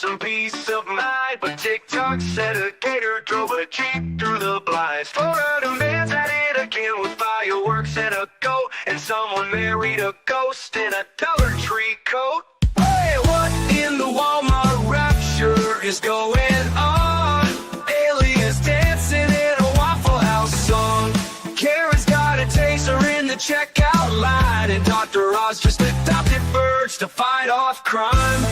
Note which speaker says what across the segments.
Speaker 1: some peace of mind. But TikTok said a gator drove a Jeep through the blinds. Florida man's at it again with fireworks and a goat. And someone married a ghost in a Dollar Tree coat. Hey, what in the Walmart rapture is going on? Aliens dancing in a Waffle House song. Kara's got a taser in the checkout line. And Dr. Oz just adopted birds to fight off crime.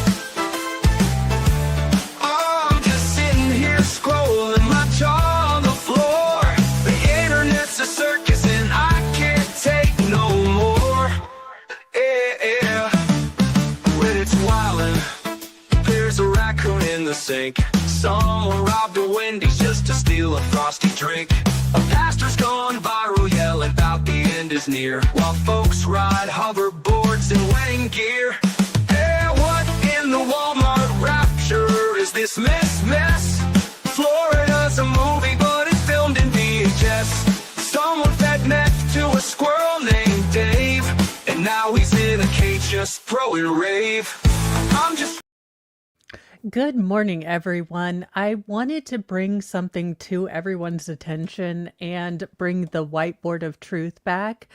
Speaker 1: I'm just sitting here scrolling my jaw on the floor. The internet's a circus and I can't take no more. Yeah, when it's wildin', there's a raccoon in the sink. Someone robbed a Wendy's just to steal a frosty drink. A pastor's gone viral yelling about the end is near, while folks ride hoverboards in wedding gear. Hey, what in the Walmart rapture is this mess? Florida's a movie, but it's filmed in VHS. Someone fed meth to a squirrel named Dave, and now he's in a cage just throwing rave. I'm just...
Speaker 2: Good morning, everyone. I wanted to bring something to everyone's attention and bring the whiteboard of truth back.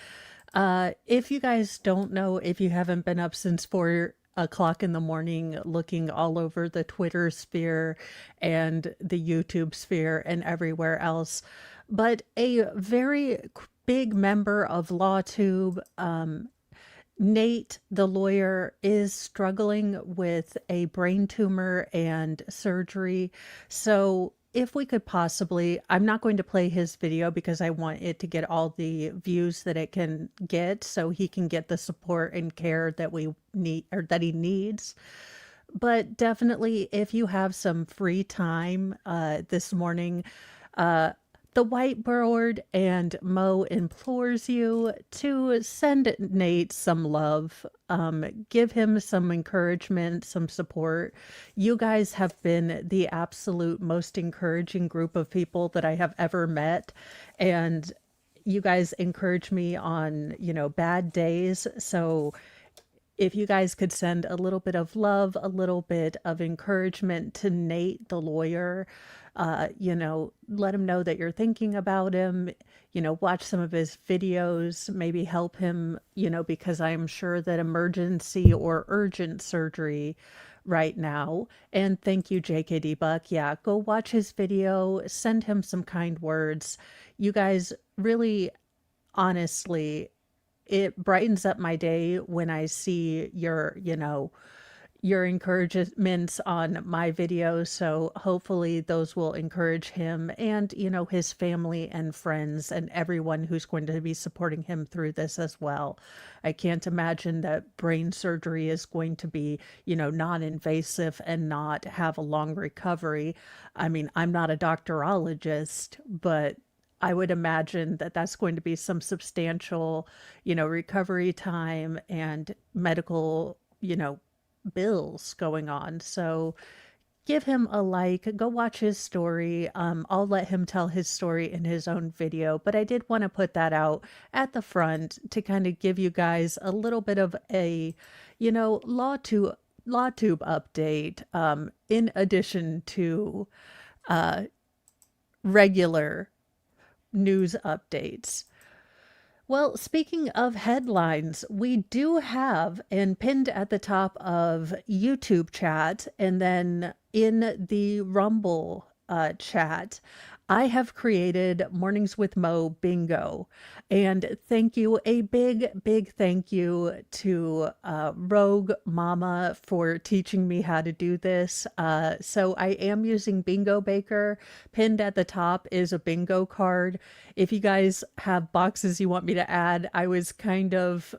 Speaker 2: If you guys don't know, if you haven't been up since 4 o'clock in the morning looking all over the Twitter sphere and the YouTube sphere and everywhere else, but a very big member of LawTube, Nate, the lawyer, is struggling with a brain tumor and surgery. So if we could possibly, I'm not going to play his video because I want it to get all the views that it can get so he can get the support and care that we need or that he needs. But definitely if you have some free time this morning, the whiteboard and Mo implores you to send Nate some love, give him some encouragement, some support. You guys have been the absolute most encouraging group of people that I have ever met. And you guys encourage me on, bad days. So if you guys could send a little bit of love, a little bit of encouragement to Nate, the lawyer, let him know that you're thinking about him, watch some of his videos, maybe help him, because I'm sure that emergency or urgent surgery right now. And thank you, JKD Buck. Yeah, go watch his video, send him some kind words. You guys really, honestly, it brightens up my day when I see your encouragements on my videos. So hopefully those will encourage him and, his family and friends and everyone who's going to be supporting him through this as well. I can't imagine that brain surgery is going to be, non-invasive and not have a long recovery. I mean, I'm not a doctorologist, but I would imagine that that's going to be some substantial, recovery time and medical, bills going on. So give him a like, go watch his story. I'll let him tell his story in his own video, but I did want to put that out at the front to kind of give you guys a little bit of a, LawTube update, in addition to regular news updates. Well, speaking of headlines, we do have, and pinned at the top of YouTube chat, and then in the Rumble chat, I have created Mornings with Mo Bingo. And thank you, a big thank you to Rogue Mama for teaching me how to do this. So I am using Bingo Baker. Pinned at the top is a bingo card. If you guys have boxes you want me to add, I was kind of,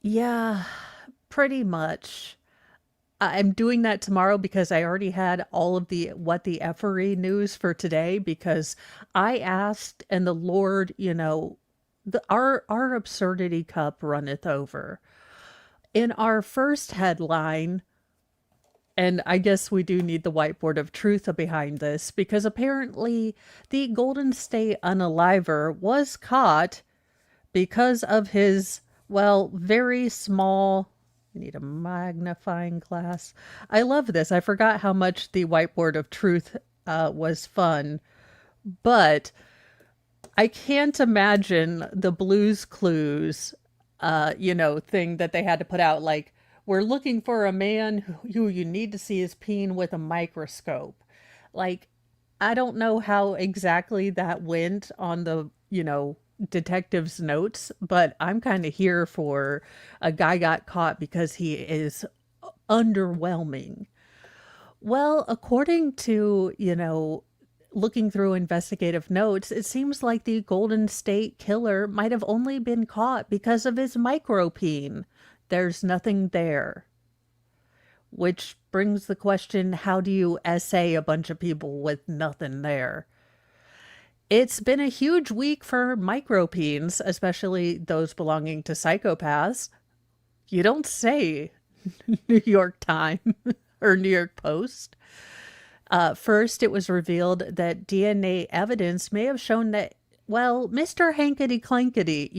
Speaker 2: yeah, pretty much. I'm doing that tomorrow because I already had all of the what the effery news for today because I asked and the Lord, our absurdity cup runneth over. In our first headline, and I guess we do need the whiteboard of truth behind this because apparently the Golden State Unaliver was caught because of his, very small You need a magnifying glass. I love this. I forgot how much the whiteboard of truth was fun, but I can't imagine the Blues Clues, thing that they had to put out. Like, we're looking for a man who you need to see his peen with a microscope. Like, I don't know how exactly that went on the, detective's notes, but I'm kind of here for a guy got caught because he is underwhelming. Well, according to, looking through investigative notes, it seems like the Golden State Killer might have only been caught because of his micropene. There's nothing there. Which brings the question, how do you essay a bunch of people with nothing there? It's been a huge week for micropenes, especially those belonging to psychopaths. You don't say, New York Times or New York Post. First, it was revealed that DNA evidence may have shown that, well, Mr. Hankety Clankety,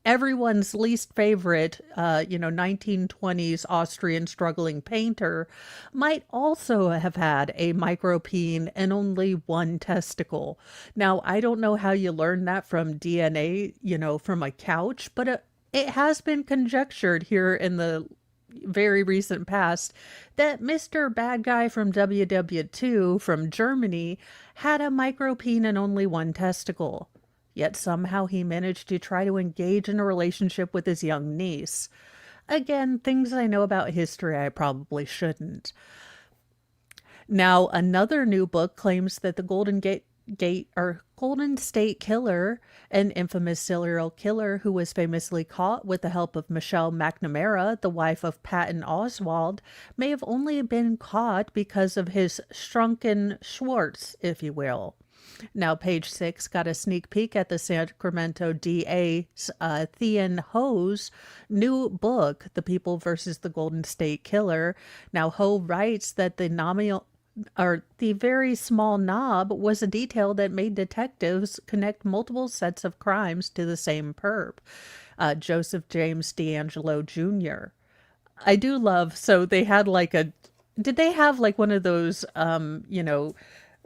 Speaker 2: everyone's least favorite, 1920s Austrian struggling painter, might also have had a micropene and only one testicle. Now, I don't know how you learn that from DNA, from a couch, but it has been conjectured here in the very recent past that Mr. Bad Guy from WW2 from Germany had a micropene and only one testicle. Yet somehow he managed to try to engage in a relationship with his young niece. Again, things I know about history I probably shouldn't. Now, another new book claims that the Golden State Killer, an infamous serial killer who was famously caught with the help of Michelle McNamara, the wife of Patton Oswalt, may have only been caught because of his shrunken Schwartz, if you will. Now, page 6 got a sneak peek at the Sacramento DA's Thean Ho's new book, The People versus the Golden State Killer. Now, Ho writes that the very small knob was a detail that made detectives connect multiple sets of crimes to the same perp, Joseph James D'Angelo Jr. I do love, so they had did they have like one of those,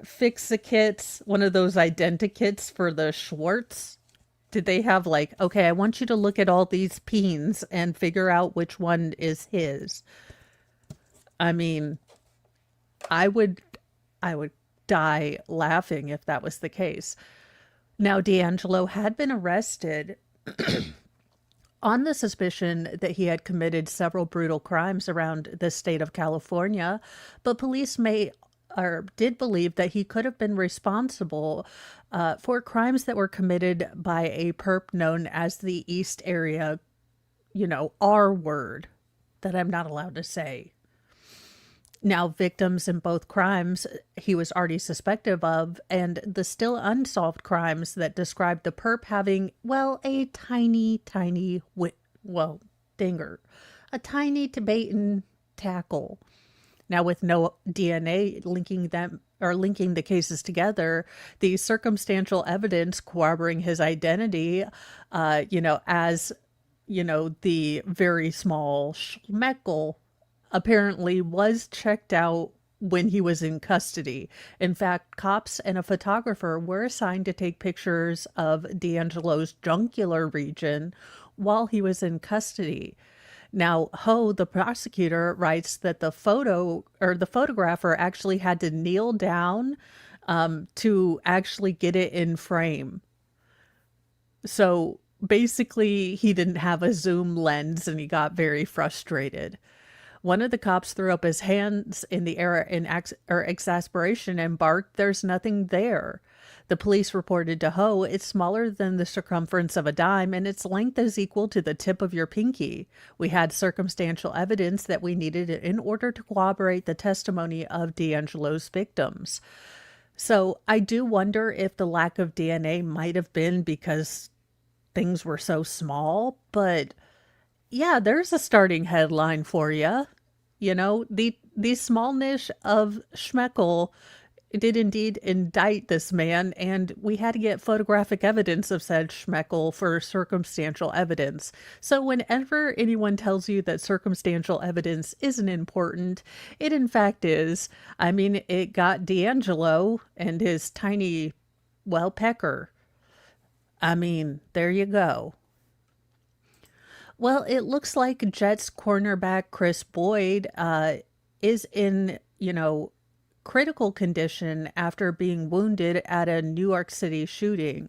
Speaker 2: fix-a-kits, one of those identikits for the Schwartz? Did they have like, okay, I want you to look at all these peens and figure out which one is his? I mean, I would die laughing if that was the case. Now, D'Angelo had been arrested on the suspicion that he had committed several brutal crimes around the state of California, but police did believe that he could have been responsible for crimes that were committed by a perp known as the East Area, R word that I'm not allowed to say. Now, victims in both crimes he was already suspected of, and the still unsolved crimes that described the perp having, well, a tiny, dinger, a tiny Tibetan tackle. Now, with no DNA linking the cases together, the circumstantial evidence corroborating his identity, as, the very small Schmeckel apparently was checked out when he was in custody. In fact, cops and a photographer were assigned to take pictures of D'Angelo's jungular region while he was in custody. Now, Ho, the prosecutor, writes that the photographer actually had to kneel down to actually get it in frame. So basically, he didn't have a zoom lens and he got very frustrated. One of the cops threw up his hands in the air in exasperation and barked, "There's nothing there." The police reported to Ho, "It's smaller than the circumference of a dime and its length is equal to the tip of your pinky. We had circumstantial evidence that we needed in order to corroborate the testimony of D'Angelo's victims." So I do wonder if the lack of DNA might have been because things were so small, but yeah, there's a starting headline for you. The small niche of Schmeckel did indeed indict this man, and we had to get photographic evidence of said Schmeckel for circumstantial evidence. So, whenever anyone tells you that circumstantial evidence isn't important, it in fact is. I mean, it got D'Angelo and his tiny, well, pecker. I mean, there you go. Well, it looks like Jets cornerback Chris Boyd is in, critical condition after being wounded at a New York City shooting.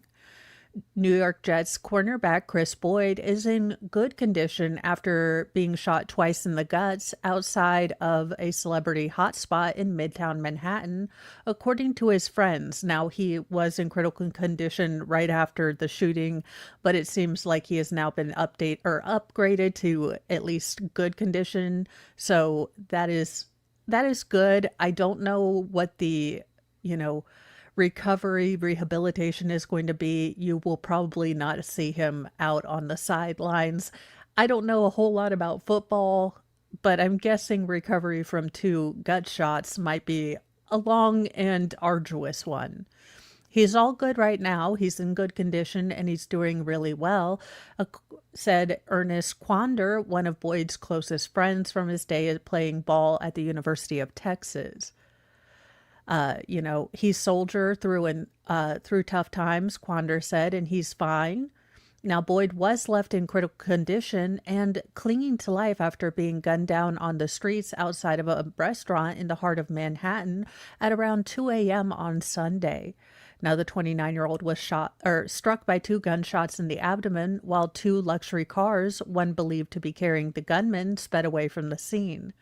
Speaker 2: New York Jets cornerback Chris Boyd is in good condition after being shot twice in the guts outside of a celebrity hotspot in Midtown Manhattan, according to his friends. Now, he was in critical condition right after the shooting, but it seems like he has now been upgraded to at least good condition. So that is good. I don't know what the, you know, recovery rehabilitation is going to be. You will probably not see him out on the sidelines. I don't know a whole lot about football, but I'm guessing recovery from two gut shots might be a long and arduous one. He's all good right now. He's in good condition and he's doing really well, said Ernest Quander, one of Boyd's closest friends from his day at playing ball at the University of Texas. He's soldier through tough times, Quander said, and he's fine. Now, Boyd was left in critical condition and clinging to life after being gunned down on the streets outside of a restaurant in the heart of Manhattan at around 2 a.m. on Sunday. Now, the 29-year-old was struck by two gunshots in the abdomen while two luxury cars, one believed to be carrying the gunman, sped away from the scene.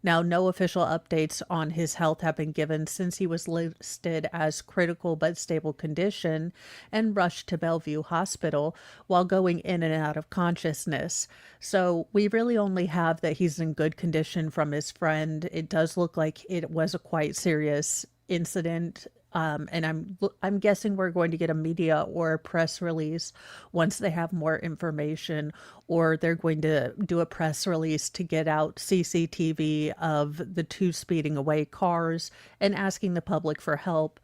Speaker 2: Now, no official updates on his health have been given since he was listed as critical but stable condition and rushed to Bellevue Hospital while going in and out of consciousness. So we really only have that he's in good condition from his friend. It does look like it was a quite serious incident. And I'm guessing we're going to get a media or a press release once they have more information, or they're going to do a press release to get out CCTV of the two speeding away cars and asking the public for help.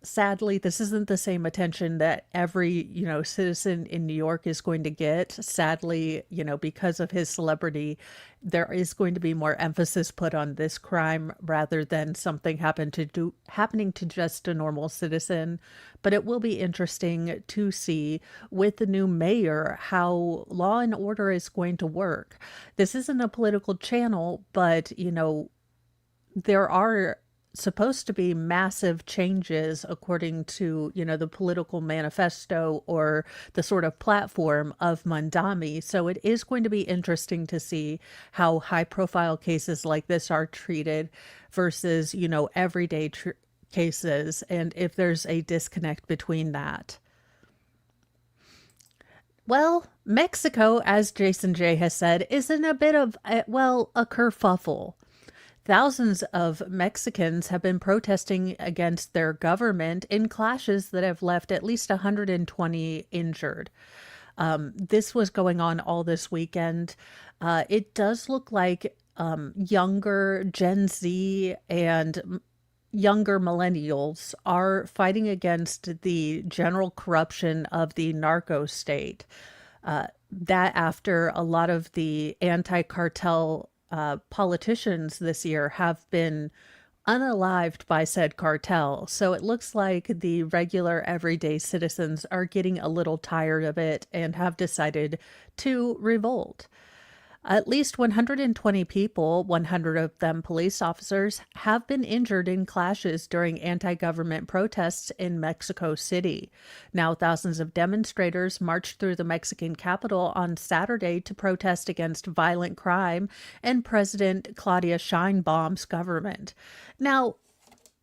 Speaker 2: Sadly, this isn't the same attention that every, citizen in New York is going to get. Sadly, because of his celebrity, there is going to be more emphasis put on this crime rather than something happening to just a normal citizen. But it will be interesting to see with the new mayor how law and order is going to work. This isn't a political channel, but, there are supposed to be massive changes according to, the political manifesto or the sort of platform of Mandami. So it is going to be interesting to see how high profile cases like this are treated versus, everyday cases, and if there's a disconnect between that. Well, Mexico, as Jason J has said, is in a bit of, a kerfuffle. Thousands of Mexicans have been protesting against their government in clashes that have left at least 120 injured. This was going on all this weekend. It does look like younger Gen Z and younger millennials are fighting against the general corruption of the narco state. That after a lot of the anti-cartel politicians this year have been unalived by said cartel. So it looks like the regular everyday citizens are getting a little tired of it and have decided to revolt. At least 120 people, 100 of them police officers, have been injured in clashes during anti-government protests in Mexico City. Now, thousands of demonstrators marched through the Mexican capital on Saturday to protest against violent crime and President Claudia Sheinbaum's government. Now,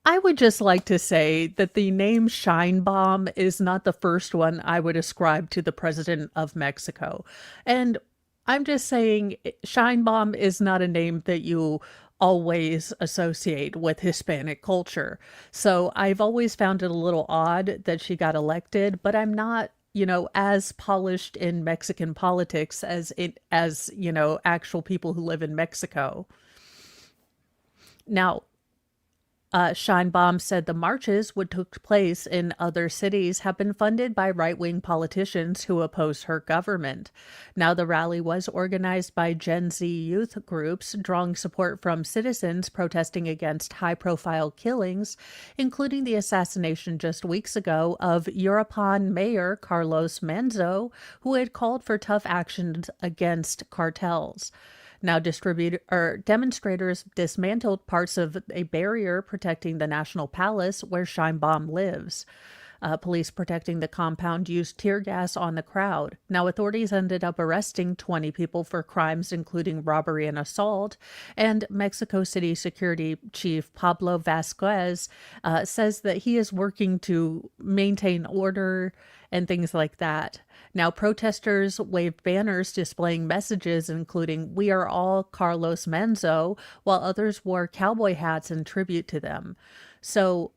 Speaker 2: I would just like to say that the name Sheinbaum is not the first one I would ascribe to the president of Mexico. And I'm just saying Scheinbaum is not a name that you always associate with Hispanic culture. So I've always found it a little odd that she got elected, but I'm not, as polished in Mexican politics as actual people who live in Mexico. Now, Scheinbaum said the marches, which took place in other cities, have been funded by right-wing politicians who oppose her government. Now, the rally was organized by Gen Z youth groups, drawing support from citizens protesting against high-profile killings, including the assassination just weeks ago of Uruapan Mayor Carlos Manzo, who had called for tough actions against cartels. Now, demonstrators dismantled parts of a barrier protecting the National Palace where Scheinbaum lives. Police protecting the compound used tear gas on the crowd. Now, authorities ended up arresting 20 people for crimes including robbery and assault, and Mexico City Security Chief Pablo Vasquez says that he is working to maintain order and things like that. Now, protesters waved banners displaying messages including "We are all Carlos Manzo," while others wore cowboy hats in tribute to them. So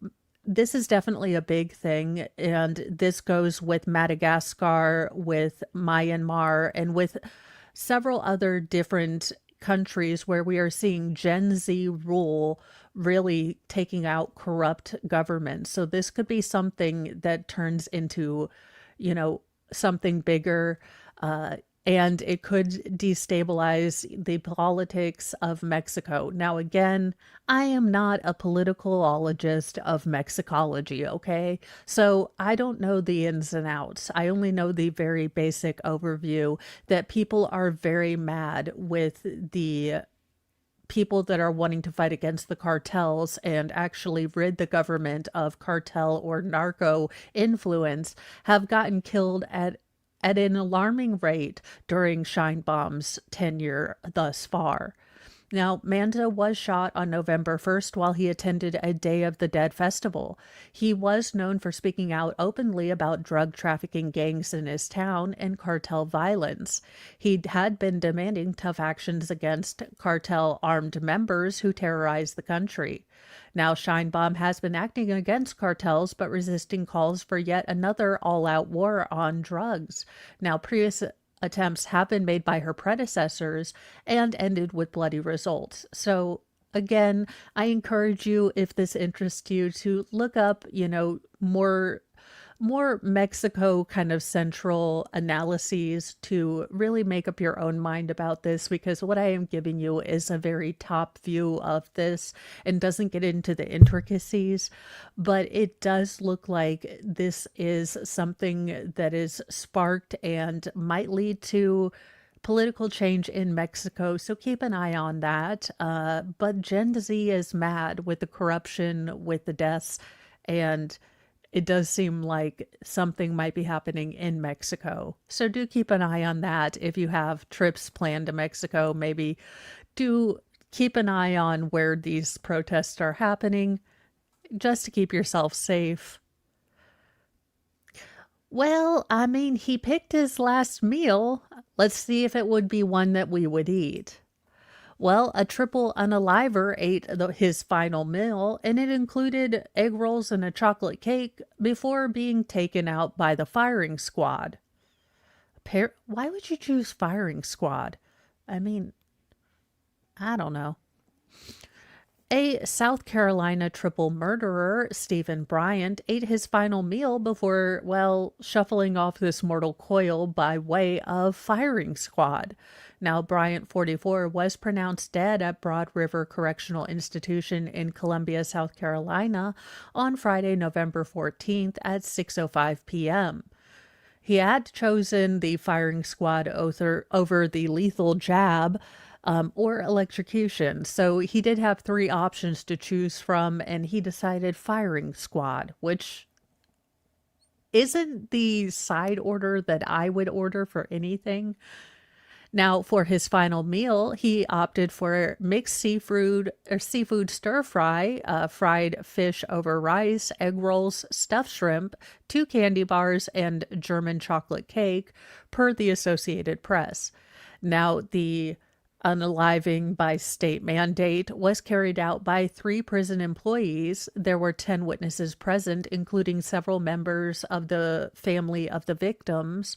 Speaker 2: this is definitely a big thing, and this goes with Madagascar, with Myanmar, and with several other different countries where we are seeing Gen Z rule really taking out corrupt governments. So this could be something that turns into, something bigger. And it could destabilize the politics of Mexico. Now, again, I am not a politicalologist of Mexicology, okay? So I don't know the ins and outs. I only know the very basic overview that people are very mad with the people that are wanting to fight against the cartels and actually rid the government of cartel or narco influence have gotten killed at an alarming rate during Scheinbaum's tenure thus far. Now, Manzo was shot on November 1st while he attended a Day of the Dead festival. He was known for speaking out openly about drug trafficking gangs in his town and cartel violence. He had been demanding tough actions against cartel armed members who terrorize the country. Now, Scheinbaum has been acting against cartels but resisting calls for yet another all-out war on drugs. Now, previous attempts have been made by her predecessors and ended with bloody results. So again, I encourage you, if this interests you, to look up, more Mexico kind of central analyses to really make up your own mind about this, because what I am giving you is a very top view of this and doesn't get into the intricacies, but it does look like this is something that is sparked and might lead to political change in Mexico. So keep an eye on that. But Gen Z is mad with the corruption, with the deaths, and it does seem like something might be happening in Mexico. So do keep an eye on that. If you have trips planned to Mexico, maybe do keep an eye on where these protests are happening, just to keep yourself safe. Well, I mean, he picked his last meal. Let's see if it would be one that we would eat. Well, a triple unaliver ate his final meal, and it included egg rolls and a chocolate cake before being taken out by the firing squad. Why would you choose firing squad? I mean, I don't know. A South Carolina triple murderer, Stephen Bryant, ate his final meal before, shuffling off this mortal coil by way of firing squad. Now, Bryant, 44, was pronounced dead at Broad River Correctional Institution in Columbia, South Carolina on Friday, November 14th at 6:05 p.m. He had chosen the firing squad over the lethal jab, or electrocution. So he did have three options to choose from, and he decided firing squad, which isn't the side order that I would order for anything. Now, for his final meal, he opted for mixed seafood stir fry, fried fish over rice, egg rolls, stuffed shrimp, 2 candy bars, and German chocolate cake, per the Associated Press. Now, the unaliving by state mandate was carried out by 3 prison employees. There were 10 witnesses present, including several members of the family of the victims.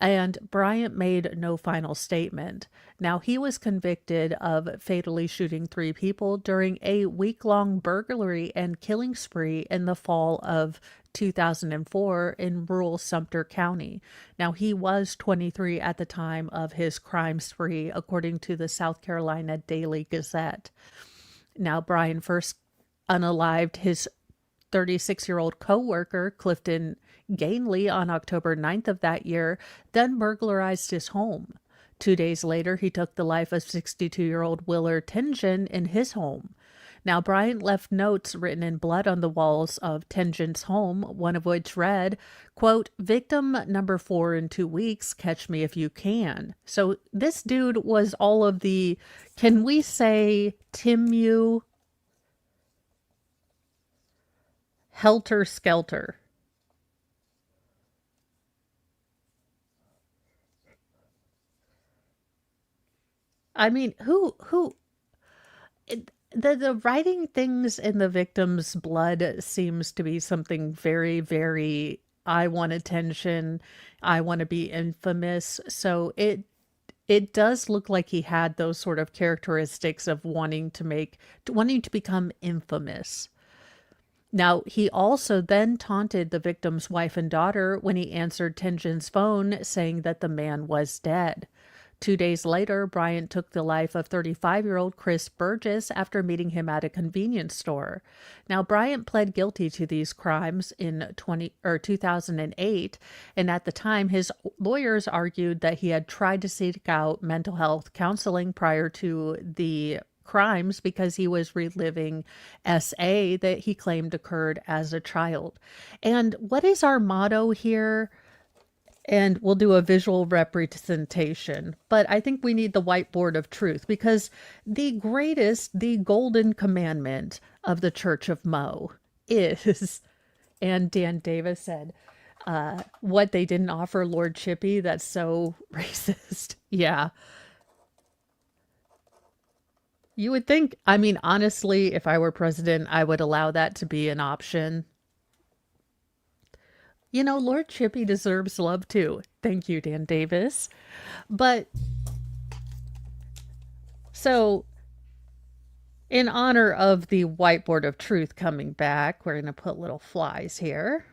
Speaker 2: And Bryant made no final statement. Now, he was convicted of fatally shooting three people during a week-long burglary and killing spree in the fall of 2004 in rural Sumter County. Now, he was 23 at the time of his crime spree, according to the South Carolina Daily Gazette. Now, Brian first unalived his 36-year-old co-worker, Clifton Gainley, on October 9th of that year, then burglarized his home. 2 days later, he took the life of 62-year-old Willard Tenjin in his home. Now, Bryant left notes written in blood on the walls of Tenjin's home, one of which read, quote, "Victim number 4 in 2 weeks, catch me if you can." So this dude was all of the, can we say, Timu helter skelter. I mean, the writing things in the victim's blood seems to be something very, very, I want attention, I want to be infamous. So it does look like he had those sort of characteristics of wanting to become infamous. Now, he also then taunted the victim's wife and daughter when he answered Tenjin's phone, saying that the man was dead. 2 days later, Bryant took the life of 35-year-old Chris Burgess after meeting him at a convenience store. Now, Bryant pled guilty to these crimes in 2008, and at the time, his lawyers argued that he had tried to seek out mental health counseling prior to the crimes because he was reliving SA that he claimed occurred as a child. And what is our motto here? And we'll do a visual representation. But I think we need the whiteboard of truth because the golden commandment of the Church of Mo is, and Dan Davis said, what they didn't offer Lord Chippy, that's so racist. Yeah. You would think, I mean, honestly, if I were president, I would allow that to be an option. You know, Lord Chippy deserves love too. Thank you, Dan Davis. But so, in honor of the whiteboard of truth coming back, we're going to put little flies here.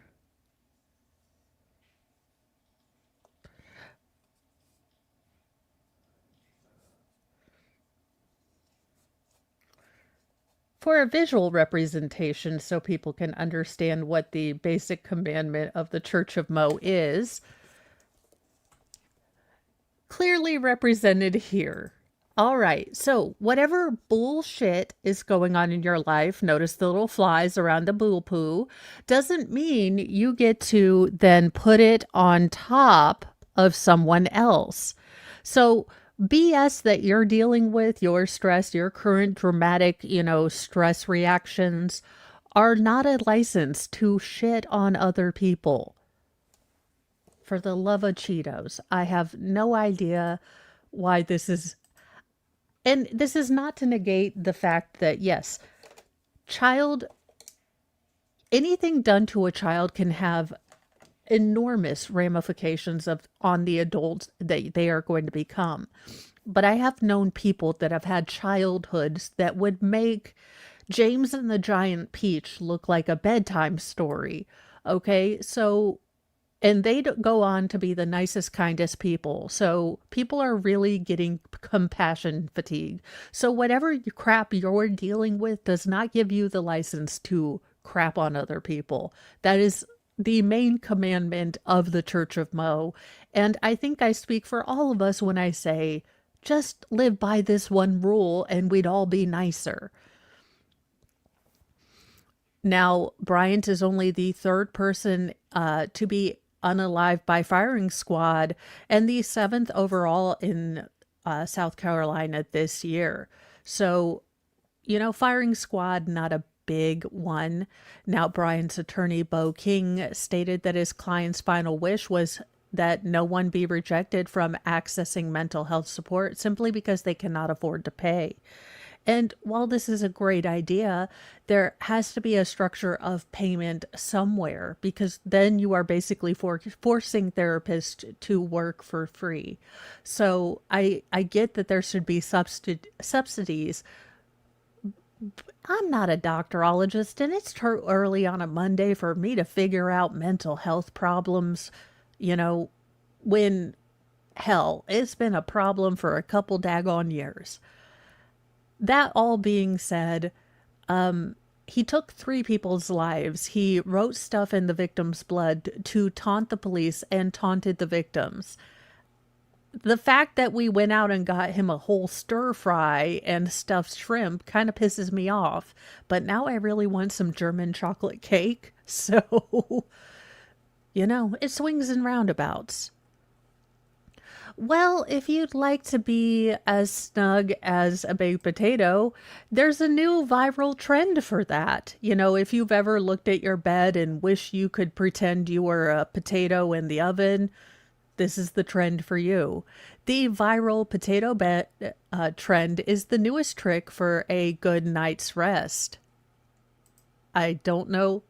Speaker 2: For a visual representation so people can understand what the basic commandment of the Church of Mo is, clearly represented here. All right, so whatever bullshit is going on in your life, notice the little flies around the boo poo, doesn't mean you get to then put it on top of someone else. So BS that you're dealing with, your stress, your current dramatic, stress reactions are not a license to shit on other people. For the love of Cheetos, I have no idea why this is. And this is not to negate the fact that, yes, anything done to a child can have enormous ramifications on the adults that they are going to become. But I have known people that have had childhoods that would make James and the Giant Peach look like a bedtime story. Okay, so, and they go on to be the nicest, kindest people. So people are really getting compassion fatigue. So whatever crap you're dealing with does not give you the license to crap on other people. That is the main commandment of the Church of Mo. And I think I speak for all of us when I say, just live by this one rule and we'd all be nicer. Now, Bryant is only the third person to be unalived by firing squad and the 7th overall in South Carolina this year. So, firing squad, not a big one. Now, Bryant's attorney, Bo King, stated that his client's final wish was that no one be rejected from accessing mental health support simply because they cannot afford to pay. And while this is a great idea, there has to be a structure of payment somewhere because then you are basically forcing therapists to work for free. So I get that there should be subsidies. I'm not a doctorologist, and it's too early on a Monday for me to figure out mental health problems, you know, when hell, it's been a problem for a couple daggone years. That all being said, he took three people's lives. He wrote stuff in the victim's blood to taunt the police and taunted the victims. The fact that we went out and got him a whole stir fry and stuffed shrimp kind of pisses me off. But now I really want some German chocolate cake. So, it swings and roundabouts. Well, if you'd like to be as snug as a baked potato, there's a new viral trend for that. If you've ever looked at your bed and wish you could pretend you were a potato in the oven, this is the trend for you. The viral potato bed trend is the newest trick for a good night's rest. I don't know.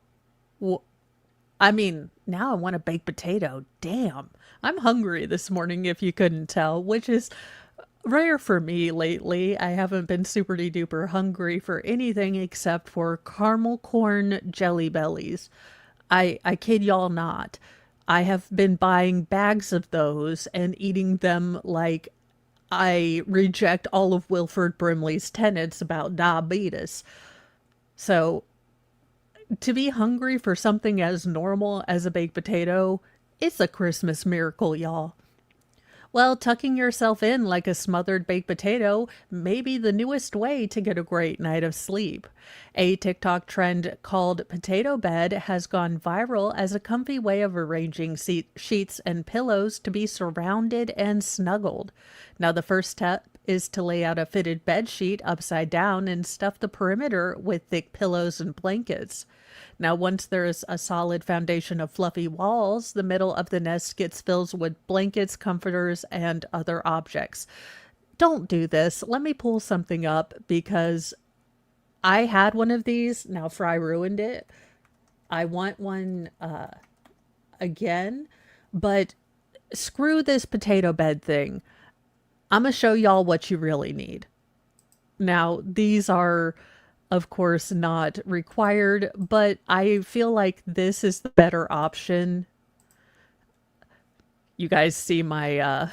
Speaker 2: I mean, now I want a baked potato. Damn. I'm hungry this morning, if you couldn't tell, which is rare for me lately. I haven't been super duper hungry for anything except for caramel corn jelly bellies. I kid y'all not. I have been buying bags of those and eating them like I reject all of Wilford Brimley's tenets about diabetes. So to be hungry for something as normal as a baked potato, it's a Christmas miracle, y'all. Well, tucking yourself in like a smothered baked potato may be the newest way to get a great night of sleep. A TikTok trend called potato bed has gone viral as a comfy way of arranging sheets and pillows to be surrounded and snuggled. Now, the first step is to lay out a fitted bed sheet upside down and stuff the perimeter with thick pillows and blankets. Now, once there is a solid foundation of fluffy walls, the middle of the nest gets filled with blankets, comforters, and other objects. Don't do this. Let me pull something up because I had one of these. Now, Fry ruined it. I want one again, but screw this potato bed thing. I'm going to show y'all what you really need. Now, these are, of course, not required, but I feel like this is the better option. You guys see my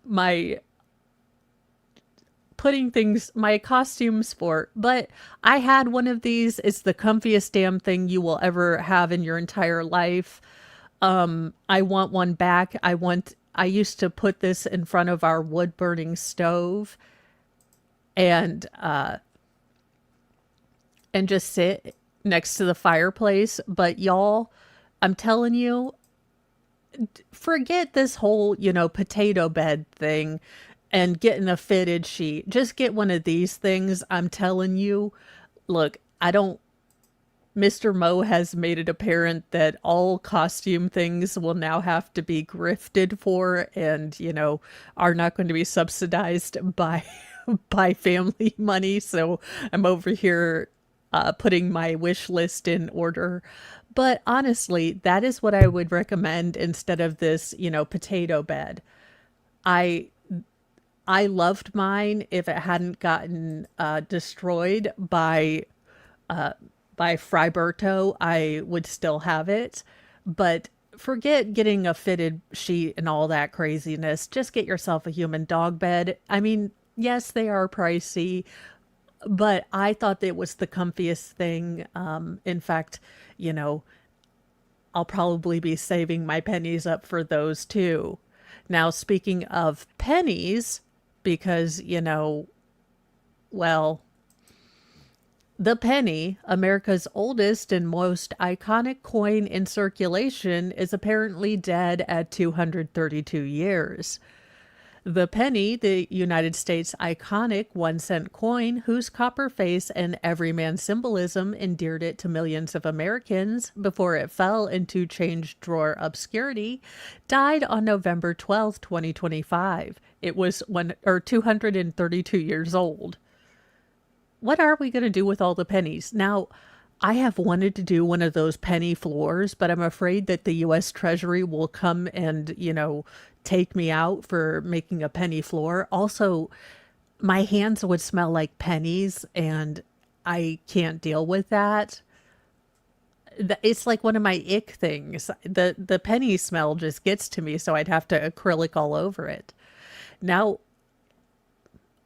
Speaker 2: my putting things, my costume sport, but I had one of these. It's the comfiest damn thing you will ever have in your entire life. I want one back. I used to put this in front of our wood burning stove and just sit next to the fireplace. But y'all, I'm telling you, forget this whole, potato bed thing and getting a fitted sheet. Just get one of these things. I'm telling you, look, Mr. Mo has made it apparent that all costume things will now have to be grifted for and, are not going to be subsidized by by family money. So I'm over here putting my wish list in order. But honestly, that is what I would recommend instead of this, potato bed. I loved mine if it hadn't gotten destroyed by Friberto, I would still have it. But forget getting a fitted sheet and all that craziness. Just get yourself a human dog bed. I mean, yes, they are pricey, but I thought it was the comfiest thing. In fact, I'll probably be saving my pennies up for those too. Now, speaking of pennies, because, well, the penny, America's oldest and most iconic coin in circulation, is apparently dead at 232 years. The penny, the United States' iconic 1-cent coin, whose copper face and everyman symbolism endeared it to millions of Americans before it fell into change drawer obscurity, died on November 12, 2025. It was 232 years old. what are we going to do with all the pennies? Now, I have wanted to do one of those penny floors, but I'm afraid that the US Treasury will come and, take me out for making a penny floor. Also, my hands would smell like pennies, and I can't deal with that. It's like one of my ick things. The penny smell just gets to me, so I'd have to acrylic all over it. Now,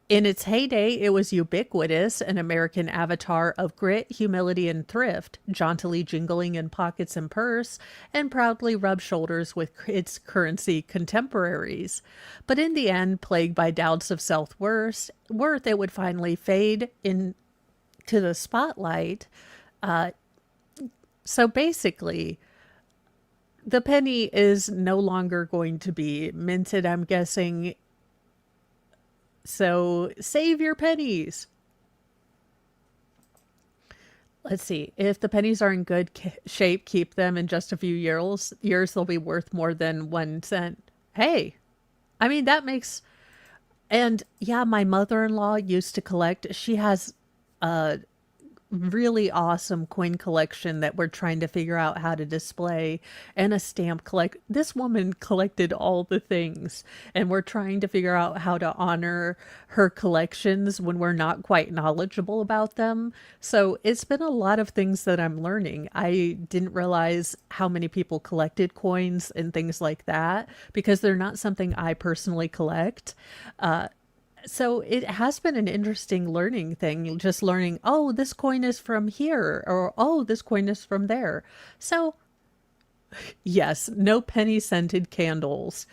Speaker 2: in its heyday, it was ubiquitous, an American avatar of grit, humility, and thrift, jauntily jingling in pockets and purse, and proudly rubbed shoulders with its currency contemporaries. But in the end, plagued by doubts of self-worth, it would finally fade into the spotlight. So basically, the penny is no longer going to be minted, I'm guessing. So save your pennies. Let's see. If the pennies are in good shape, keep them. In just a few years they'll be worth more than 1 cent. Hey, I mean, that makes. And yeah, my mother-in-law used to collect. She has a really awesome coin collection that we're trying to figure out how to display, and a stamp collect. This woman collected all the things, and we're trying to figure out how to honor her collections when we're not quite knowledgeable about them. So it's been a lot of things that I'm learning. I didn't realize how many people collected coins and things like that because they're not something I personally collect. So it has been an interesting learning thing, just learning, oh, this coin is from here, or oh, this coin is from there. So, yes, no penny scented candles.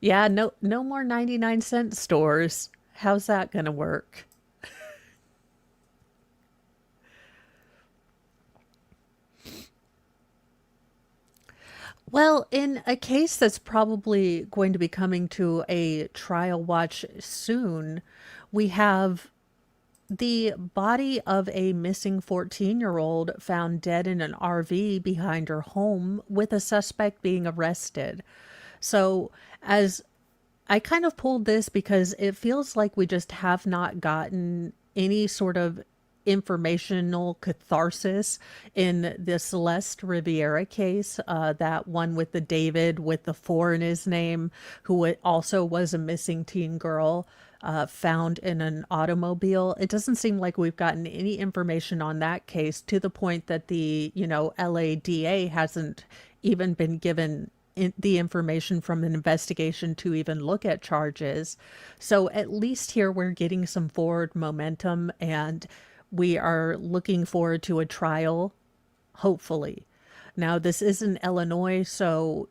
Speaker 2: Yeah, no more 99-cent stores. How's that going to work? Well, in a case that's probably going to be coming to a trial watch soon, we have the body of a missing 14-year-old found dead in an RV behind her home, with a suspect being arrested. So, as I kind of pulled this because it feels like we just have not gotten any sort of informational catharsis in the Celeste Riviera case, that one with the David with the four in his name, who also was a missing teen girl. Found in an automobile. It doesn't seem like we've gotten any information on that case, to the point that the, LADA hasn't even been given the information from an investigation to even look at charges. So at least here we're getting some forward momentum, and we are looking forward to a trial, hopefully. Now, this is in Illinois, so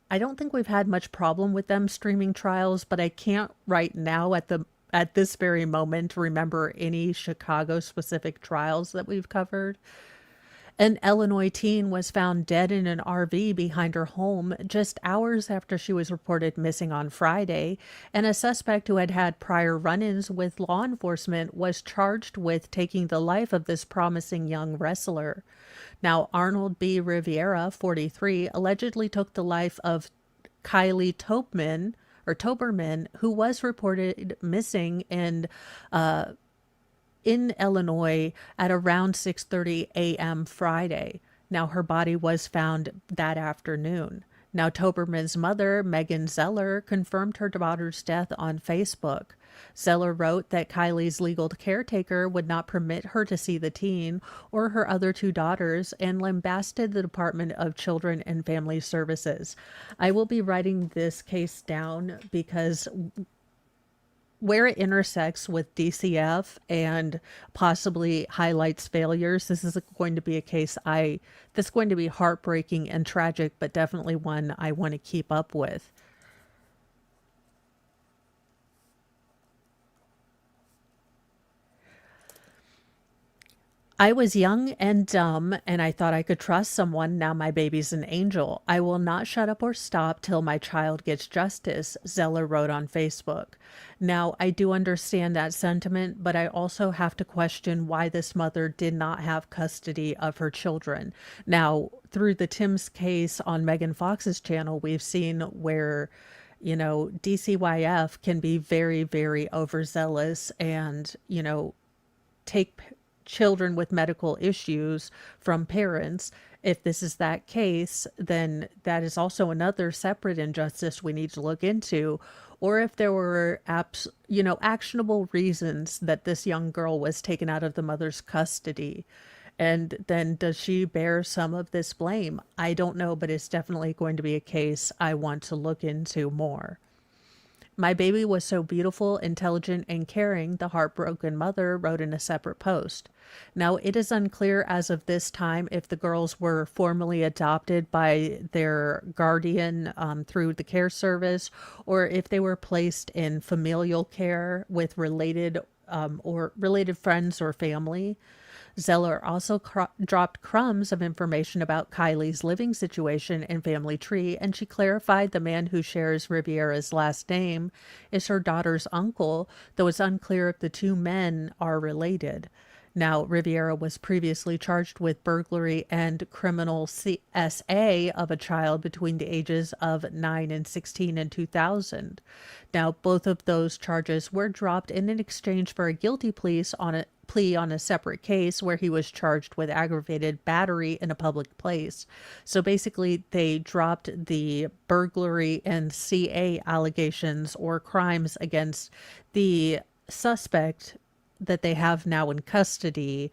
Speaker 2: I don't think we've had much problem with them streaming trials, but I can't right now at this very moment remember any Chicago specific trials that we've covered. An Illinois teen was found dead in an RV behind her home just hours after she was reported missing on Friday, and a suspect who had had prior run-ins with law enforcement was charged with taking the life of this promising young wrestler. Now, Arnold B. Riviera, 43, allegedly took the life of Kylie Toberman, who was reported missing in Illinois at around 6:30 a.m. Friday. Now, her body was found that afternoon. Now, Toberman's mother, Megan Zeller, confirmed her daughter's death on Facebook. Zeller wrote that Kylie's legal caretaker would not permit her to see the teen or her other two daughters, and lambasted the Department of Children and Family Services. I will be writing this case down because where it intersects with DCF and possibly highlights failures, this is going to be a case that's going to be heartbreaking and tragic, but definitely one I want to keep up with. I was young and dumb, and I thought I could trust someone. Now my baby's an angel. I will not shut up or stop till my child gets justice, Zeller wrote on Facebook. Now, I do understand that sentiment, but I also have to question why this mother did not have custody of her children. Now, through the Tim's case on Megan Fox's channel, we've seen where DCYF can be very, very overzealous and, take children with medical issues from parents. If this is that case, then that is also another separate injustice we need to look into. Or if there were actionable reasons that this young girl was taken out of the mother's custody. And then does she bear some of this blame? I don't know, but it's definitely going to be a case I want to look into more. My baby was so beautiful, intelligent, and caring, the heartbroken mother wrote in a separate post. Now, it is unclear as of this time if the girls were formally adopted by their guardian through the care service or if they were placed in familial care with related friends or family. Zeller also dropped crumbs of information about Kylie's living situation and family tree, and she clarified the man who shares Riviera's last name is her daughter's uncle, though it's unclear if the two men are related. Now, Riviera was previously charged with burglary and criminal CSA of a child between the ages of 9 and 16 in 2000. Now, both of those charges were dropped in exchange for a guilty plea on a separate case where he was charged with aggravated battery in a public place. So basically, they dropped the burglary and CA allegations or crimes against the suspect that they have now in custody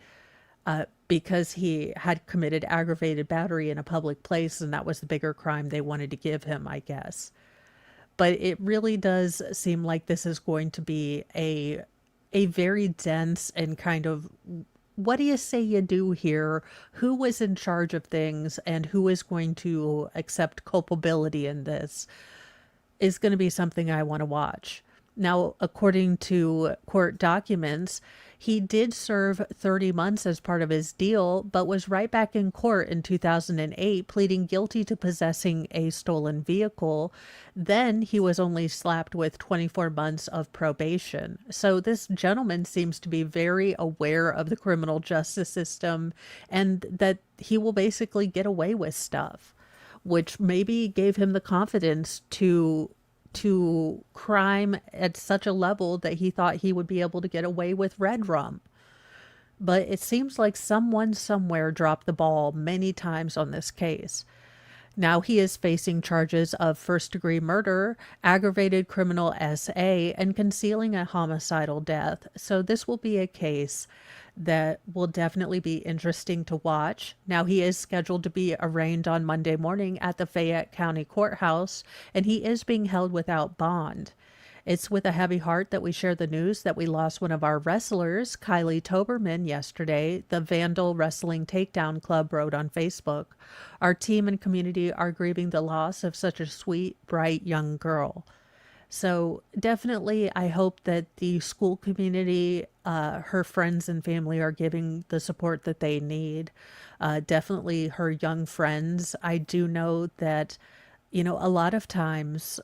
Speaker 2: because he had committed aggravated battery in a public place, and that was the bigger crime they wanted to give him, I guess. But it really does seem like this is going to be a very dense and kind of what do you say you do here? Who was in charge of things and who is going to accept culpability in this is going to be something I want to watch. Now, according to court documents, he did serve 30 months as part of his deal, but was right back in court in 2008, pleading guilty to possessing a stolen vehicle. Then he was only slapped with 24 months of probation. So this gentleman seems to be very aware of the criminal justice system and that he will basically get away with stuff, which maybe gave him the confidence to crime at such a level that he thought he would be able to get away with red rum. But it seems like someone somewhere dropped the ball many times on this case. Now he is facing charges of first-degree murder, aggravated criminal SA, and concealing a homicidal death. So this will be a case that will definitely be interesting to watch. Now he is scheduled to be arraigned on Monday morning at the Fayette County Courthouse, and he is being held without bond. It's with a heavy heart that we share the news that we lost one of our wrestlers, Kylie Toberman, yesterday, the Vandal Wrestling Takedown Club wrote on Facebook. Our team and community are grieving the loss of such a sweet, bright young girl. So definitely, I hope that the school community, her friends and family are giving the support that they need. Definitely her young friends. I do know that, a lot of times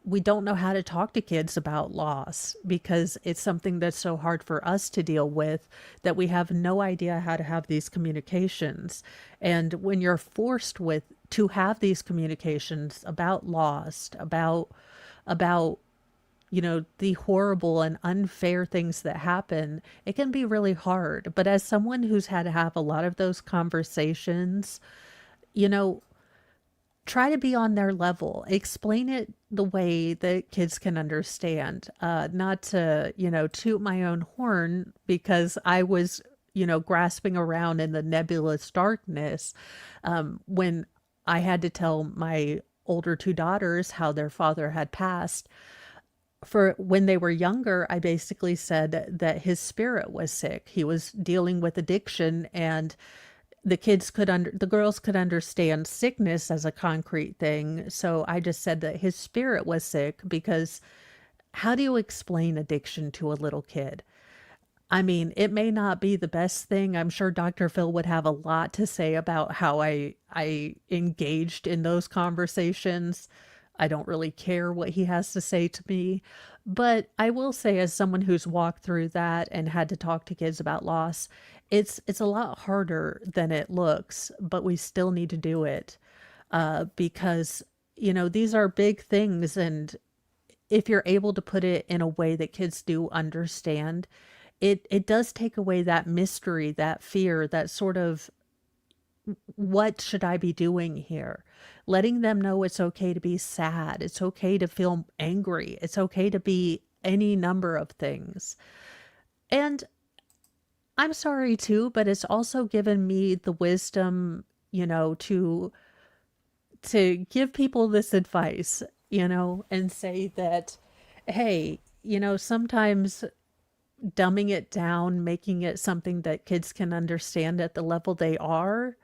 Speaker 2: we don't know how to talk to kids about loss because it's something that's so hard for us to deal with that we have no idea how to have these communications. And when you're forced to have these communications about loss, about the horrible and unfair things that happen, it can be really hard. But as someone who's had to have a lot of those conversations, try to be on their level. Explain it the way that kids can understand. Not to, toot my own horn because I was, grasping around in the nebulous darkness when I had to tell my older two daughters how their father had passed. For when they were younger, I basically said that his spirit was sick. He was dealing with addiction, and the girls could understand sickness as a concrete thing. So I just said that his spirit was sick because how do you explain addiction to a little kid? I mean, it may not be the best thing. I'm sure Dr. Phil would have a lot to say about how I engaged in those conversations. I don't really care what he has to say to me, but I will say as someone who's walked through that and had to talk to kids about loss, it's a lot harder than it looks, but we still need to do it because these are big things. And if you're able to put it in a way that kids do understand, it does take away that mystery, that fear, that sort of what should I be doing here? Letting them know it's okay to be sad. It's okay to feel angry. It's okay to be any number of things. And I'm sorry too, but it's also given me the wisdom, to give people this advice, and say that, hey, sometimes dumbing it down, making it something that kids can understand at the level they are,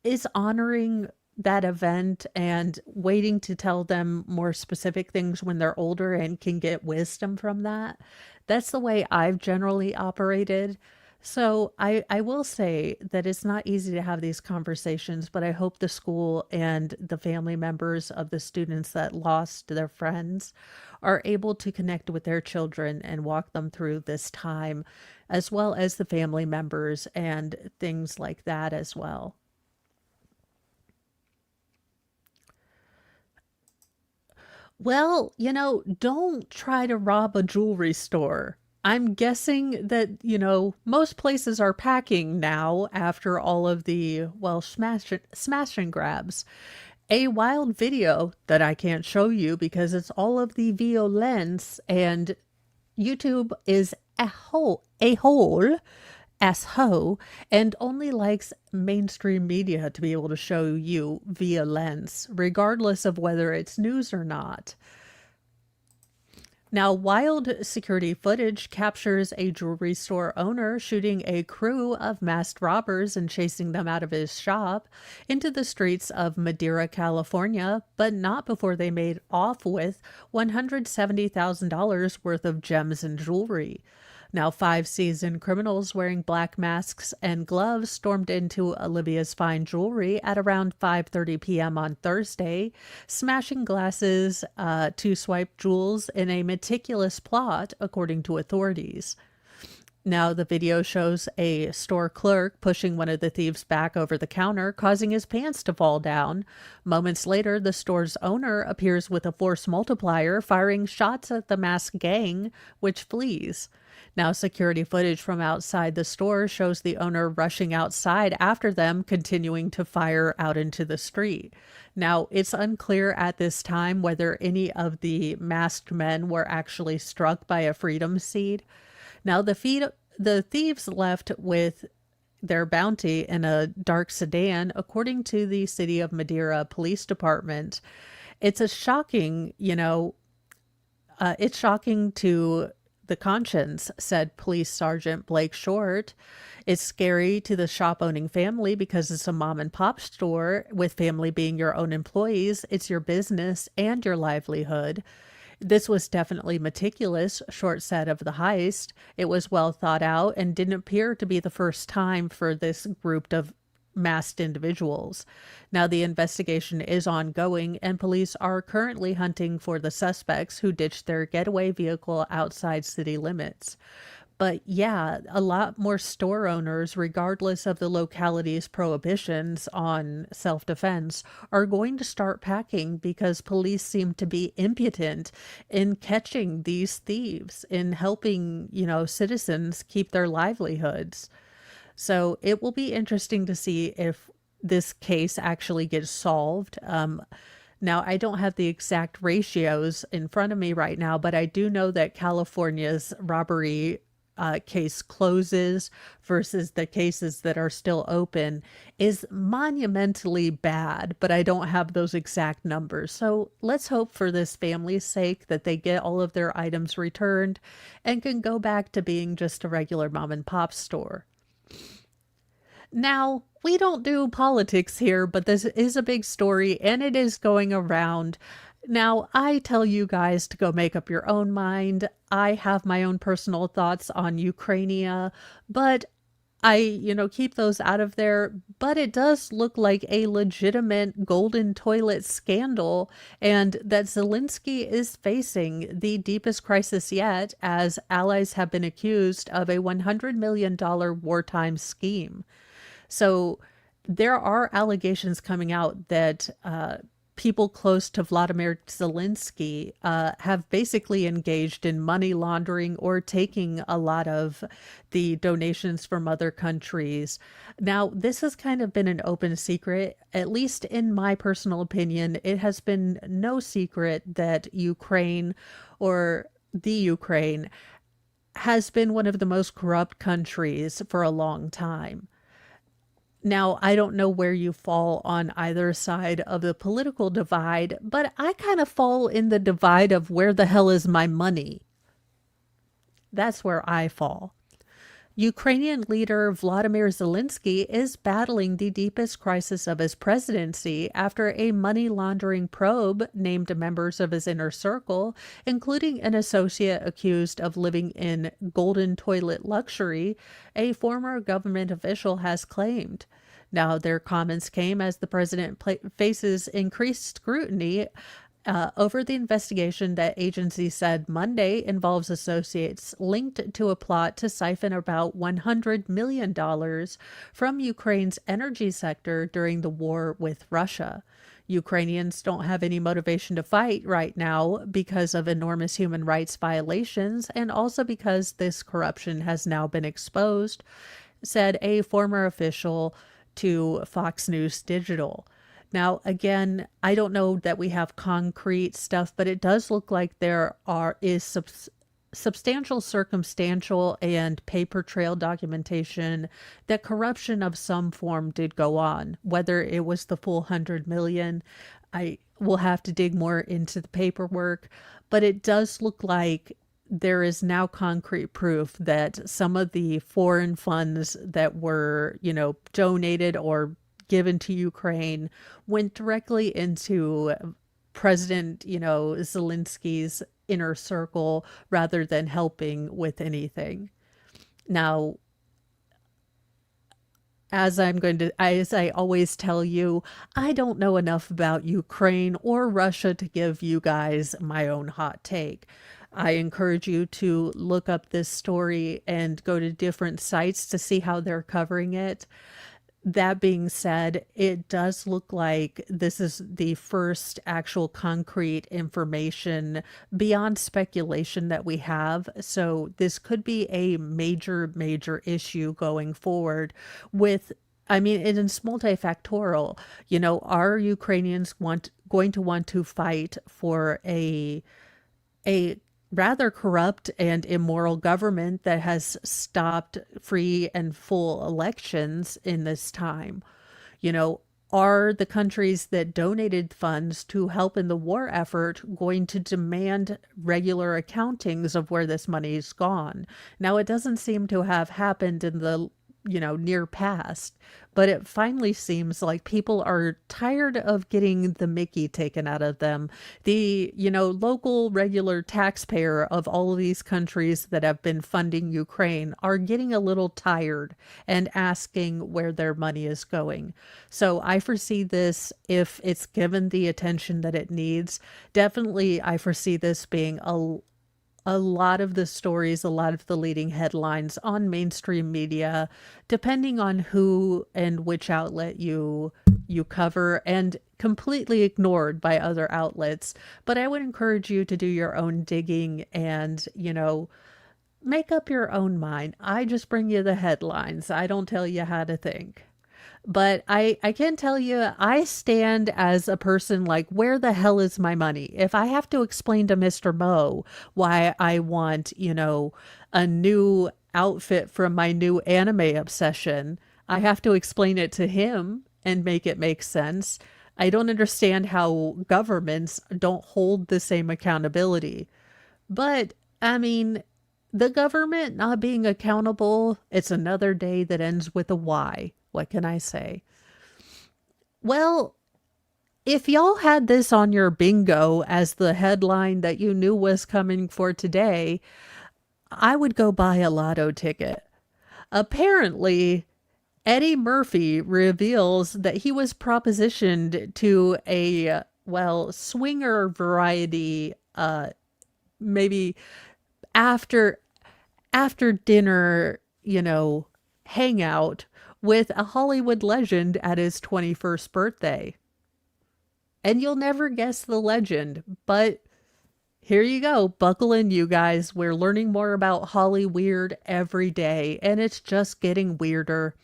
Speaker 2: is honoring that event and waiting to tell them more specific things when they're older and can get wisdom from that. That's the way I've generally operated. So I will say that it's not easy to have these conversations, but I hope the school and the family members of the students that lost their friends are able to connect with their children and walk them through this time, as well as the family members and things like that as well. Well, don't try to rob a jewelry store. I'm guessing that, most places are packing now after all of the, well, smash and grabs. A wild video that I can't show you because it's all of the violence, and YouTube is a whole asshole and only likes mainstream media to be able to show you violence, regardless of whether it's news or not. Now, wild security footage captures a jewelry store owner shooting a crew of masked robbers and chasing them out of his shop into the streets of Madeira, California, but not before they made off with $170,000 worth of gems and jewelry. Now, five seasoned criminals wearing black masks and gloves stormed into Olivia's fine jewelry at around 5:30 p.m. on Thursday, smashing glasses to swipe jewels in a meticulous plot, according to authorities. Now, the video shows a store clerk pushing one of the thieves back over the counter, causing his pants to fall down. Moments later, the store's owner appears with a force multiplier, firing shots at the masked gang, which flees. Now, security footage from outside the store shows the owner rushing outside after them, continuing to fire out into the street. Now, it's unclear at this time whether any of the masked men were actually struck by a freedom seed. Now, the thieves left with their bounty in a dark sedan, according to the City of Madeira Police Department. It's a shocking, it's shocking to the conscience, said Police Sergeant Blake Short. It's scary to the shop owning family because it's a mom and pop store, with family being your own employees. It's your business and your livelihood. This was definitely meticulous, Short said of the heist. It was well thought out and didn't appear to be the first time for this group of masked individuals. Now, the investigation is ongoing, and police are currently hunting for the suspects who ditched their getaway vehicle outside city limits. But yeah, a lot more store owners, regardless of the locality's prohibitions on self-defense, are going to start packing because police seem to be impotent in catching these thieves, in helping, citizens keep their livelihoods. So it will be interesting to see if this case actually gets solved. Now, I don't have the exact ratios in front of me right now, but I do know that California's robbery case closes versus the cases that are still open is monumentally bad, but I don't have those exact numbers. So let's hope for this family's sake that they get all of their items returned and can go back to being just a regular mom and pop store. Now, we don't do politics here, but this is a big story and it is going around. Now, I tell you guys to go make up your own mind. I have my own personal thoughts on Ukraine, but I, keep those out of there. But it does look like a legitimate golden toilet scandal, and that Zelensky is facing the deepest crisis yet, as allies have been accused of a $100 million wartime scheme. So there are allegations coming out that people close to Vladimir Zelensky have basically engaged in money laundering or taking a lot of the donations from other countries. Now, this has kind of been an open secret, at least in my personal opinion. It has been no secret that Ukraine or the Ukraine has been one of the most corrupt countries for a long time. Now, I don't know where you fall on either side of the political divide, but I kind of fall in the divide of where the hell is my money? That's where I fall. Ukrainian leader Vladimir Zelensky is battling the deepest crisis of his presidency after a money laundering probe named members of his inner circle, including an associate accused of living in golden toilet luxury, a former government official has claimed. Now, their comments came as the president faces increased scrutiny over the investigation that agencies said Monday involves associates linked to a plot to siphon about $100 million from Ukraine's energy sector during the war with Russia. Ukrainians don't have any motivation to fight right now because of enormous human rights violations and also because this corruption has now been exposed, said a former official to Fox News Digital. Now, again, I don't know that we have concrete stuff, but it does look like is substantial circumstantial and paper trail documentation that corruption of some form did go on. Whether it was the full 100 million, I will have to dig more into the paperwork, but it does look like there is now concrete proof that some of the foreign funds that were, donated or given to Ukraine went directly into President, Zelensky's inner circle rather than helping with anything. Now, as I always tell you, I don't know enough about Ukraine or Russia to give you guys my own hot take. I encourage you to look up this story and go to different sites to see how they're covering it. That being said, it does look like this is the first actual concrete information beyond speculation that we have. So this could be a major, major issue going forward with, it's multifactorial. Are Ukrainians going to want to fight for a rather corrupt and immoral government that has stopped free and full elections in this time? Are the countries that donated funds to help in the war effort going to demand regular accountings of where this money's gone? Now, it doesn't seem to have happened in the near past, but it finally seems like people are tired of getting the Mickey taken out of them. The, local regular taxpayer of all of these countries that have been funding Ukraine are getting a little tired and asking where their money is going. So I foresee this, if it's given the attention that it needs, definitely I foresee this being a lot of the stories, a lot of the leading headlines on mainstream media, depending on who and which outlet you cover, and completely ignored by other outlets. But I would encourage you to do your own digging and, make up your own mind. I just bring you the headlines. I don't tell you how to think. But I can tell you, I stand as a person like, where the hell is my money? If I have to explain to Mr. Mo why I want, a new outfit from my new anime obsession, I have to explain it to him and make it make sense. I don't understand how governments don't hold the same accountability. But, the government not being accountable, it's another day that ends with a Y. What can I say? Well, if y'all had this on your bingo as the headline that you knew was coming for today, I would go buy a lotto ticket. Apparently, Eddie Murphy reveals that he was propositioned to a, swinger variety, maybe after dinner, hangout with a Hollywood legend at his 21st birthday. and you'll never guess the legend. But here you go. Buckle in, you guys. We're learning more about Holly Weird every day, and it's just getting weirder.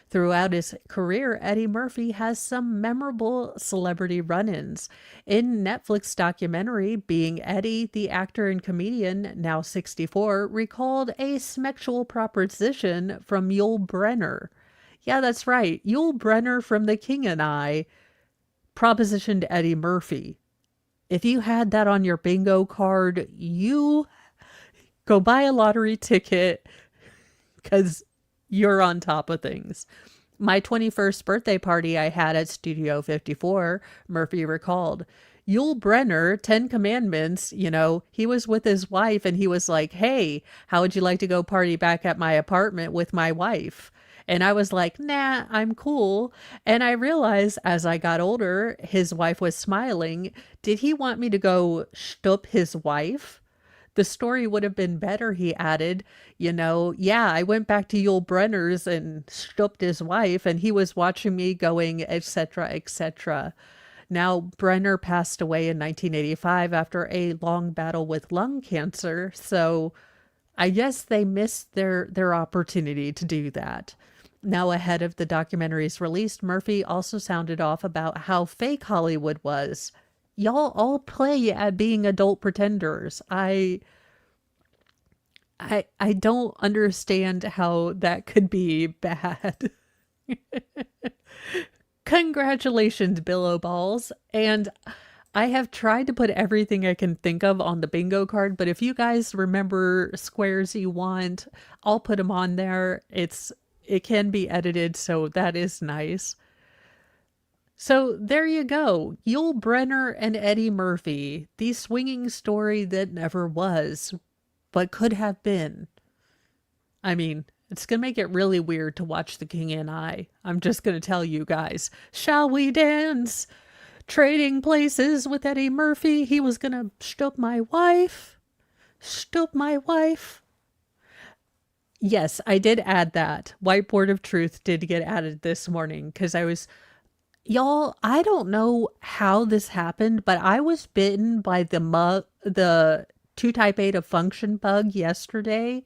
Speaker 2: Throughout his career, Eddie Murphy has some memorable celebrity run-ins. In Netflix documentary, Being Eddie, the actor and comedian, now 64, recalled a sexual proposition from Yul Brynner. Yeah, that's right. Yul Brynner from The King and I propositioned Eddie Murphy. If you had that on your bingo card, you go buy a lottery ticket because you're on top of things. My 21st birthday party I had at Studio 54, Murphy recalled. Yul Brynner, 10 Commandments, he was with his wife and he was like, hey, how would you like to go party back at my apartment with my wife? And I was like, nah, I'm cool. And I realized as I got older, his wife was smiling. Did he want me to go shtup his wife? The story would have been better, he added. Yeah, I went back to Yul Brynner's and stooped his wife, and he was watching me going, etc., etc. Now, Brenner passed away in 1985 after a long battle with lung cancer, so I guess they missed their opportunity to do that. Now, ahead of the documentary's release, Murphy also sounded off about how fake Hollywood was. Y'all all play at being adult pretenders. I don't understand how that could be bad. Congratulations, Billow Balls. And I have tried to put everything I can think of on the bingo card, but if you guys remember squares you want, I'll put them on there. It can be edited, so that is nice. So there you go. Yul Brynner and Eddie Murphy, the swinging story that never was, but could have been. I mean, it's going to make it really weird to watch The King and I. I'm just going to tell you guys. Shall we dance? Trading places with Eddie Murphy. He was going to stoop my wife. Stoop my wife. Yes, I did add that. Whiteboard of Truth did get added this morning because Y'all, I don't know how this happened, but I was bitten by the 2 type A function bug yesterday.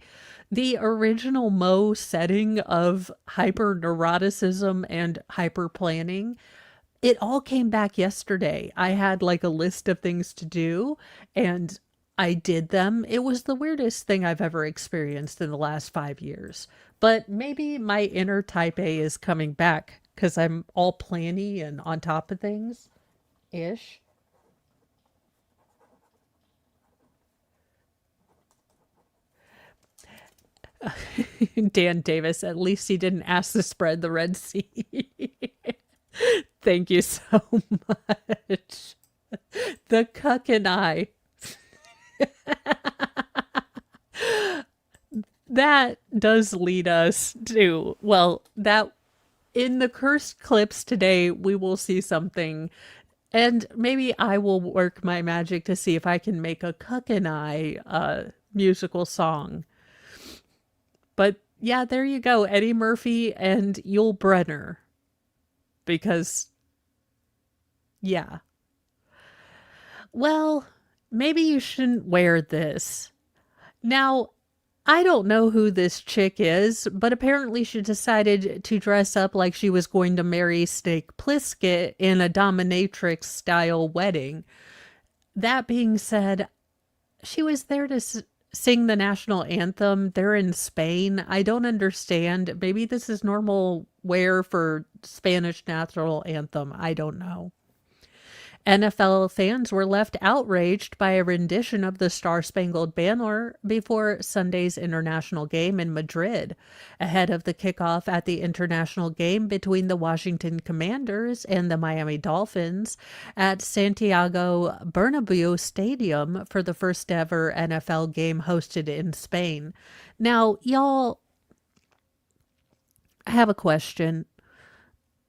Speaker 2: The original Mo setting of hyperneuroticism and hyperplanning, it all came back yesterday. I had like a list of things to do and I did them. It was the weirdest thing I've ever experienced in the last 5 years. But maybe my inner type A is coming back because I'm all planny and on top of things ish. Dan Davis, at least he didn't ask to spread the Red Sea. Thank you so much. The Cuck and I. That does lead us to, well, that in the cursed clips today, we will see something. And maybe I will work my magic to see if I can make a Cuck and I musical song. But yeah, there you go. Eddie Murphy and Yul Brynner. Because, yeah. Well, maybe you shouldn't wear this. Now, I don't know who this chick is, but apparently she decided to dress up like she was going to marry Snake Plissket in a dominatrix-style wedding. That being said, she was there to sing the national anthem. They're in Spain. I don't understand. Maybe this is normal wear for Spanish national anthem. I don't know. NFL fans were left outraged by a rendition of the Star-Spangled Banner before Sunday's international game in Madrid, ahead of the kickoff at the international game between the Washington Commanders and the Miami Dolphins at Santiago Bernabeu Stadium for the first ever NFL game hosted in Spain. Now, y'all, I have a question.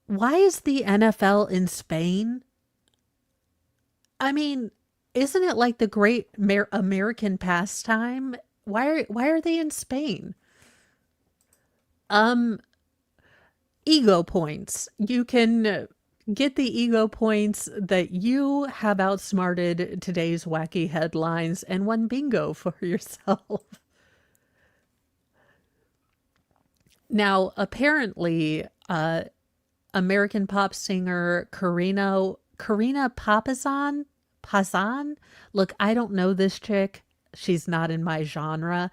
Speaker 2: Why is the NFL in Spain? I mean, isn't it like the great American pastime? Why are they in Spain? Ego points. You can Get the ego points that you have outsmarted today's wacky headlines and won bingo for yourself. Now, apparently, American pop singer Karina Pazan. Look, I don't know this chick. She's not in my genre,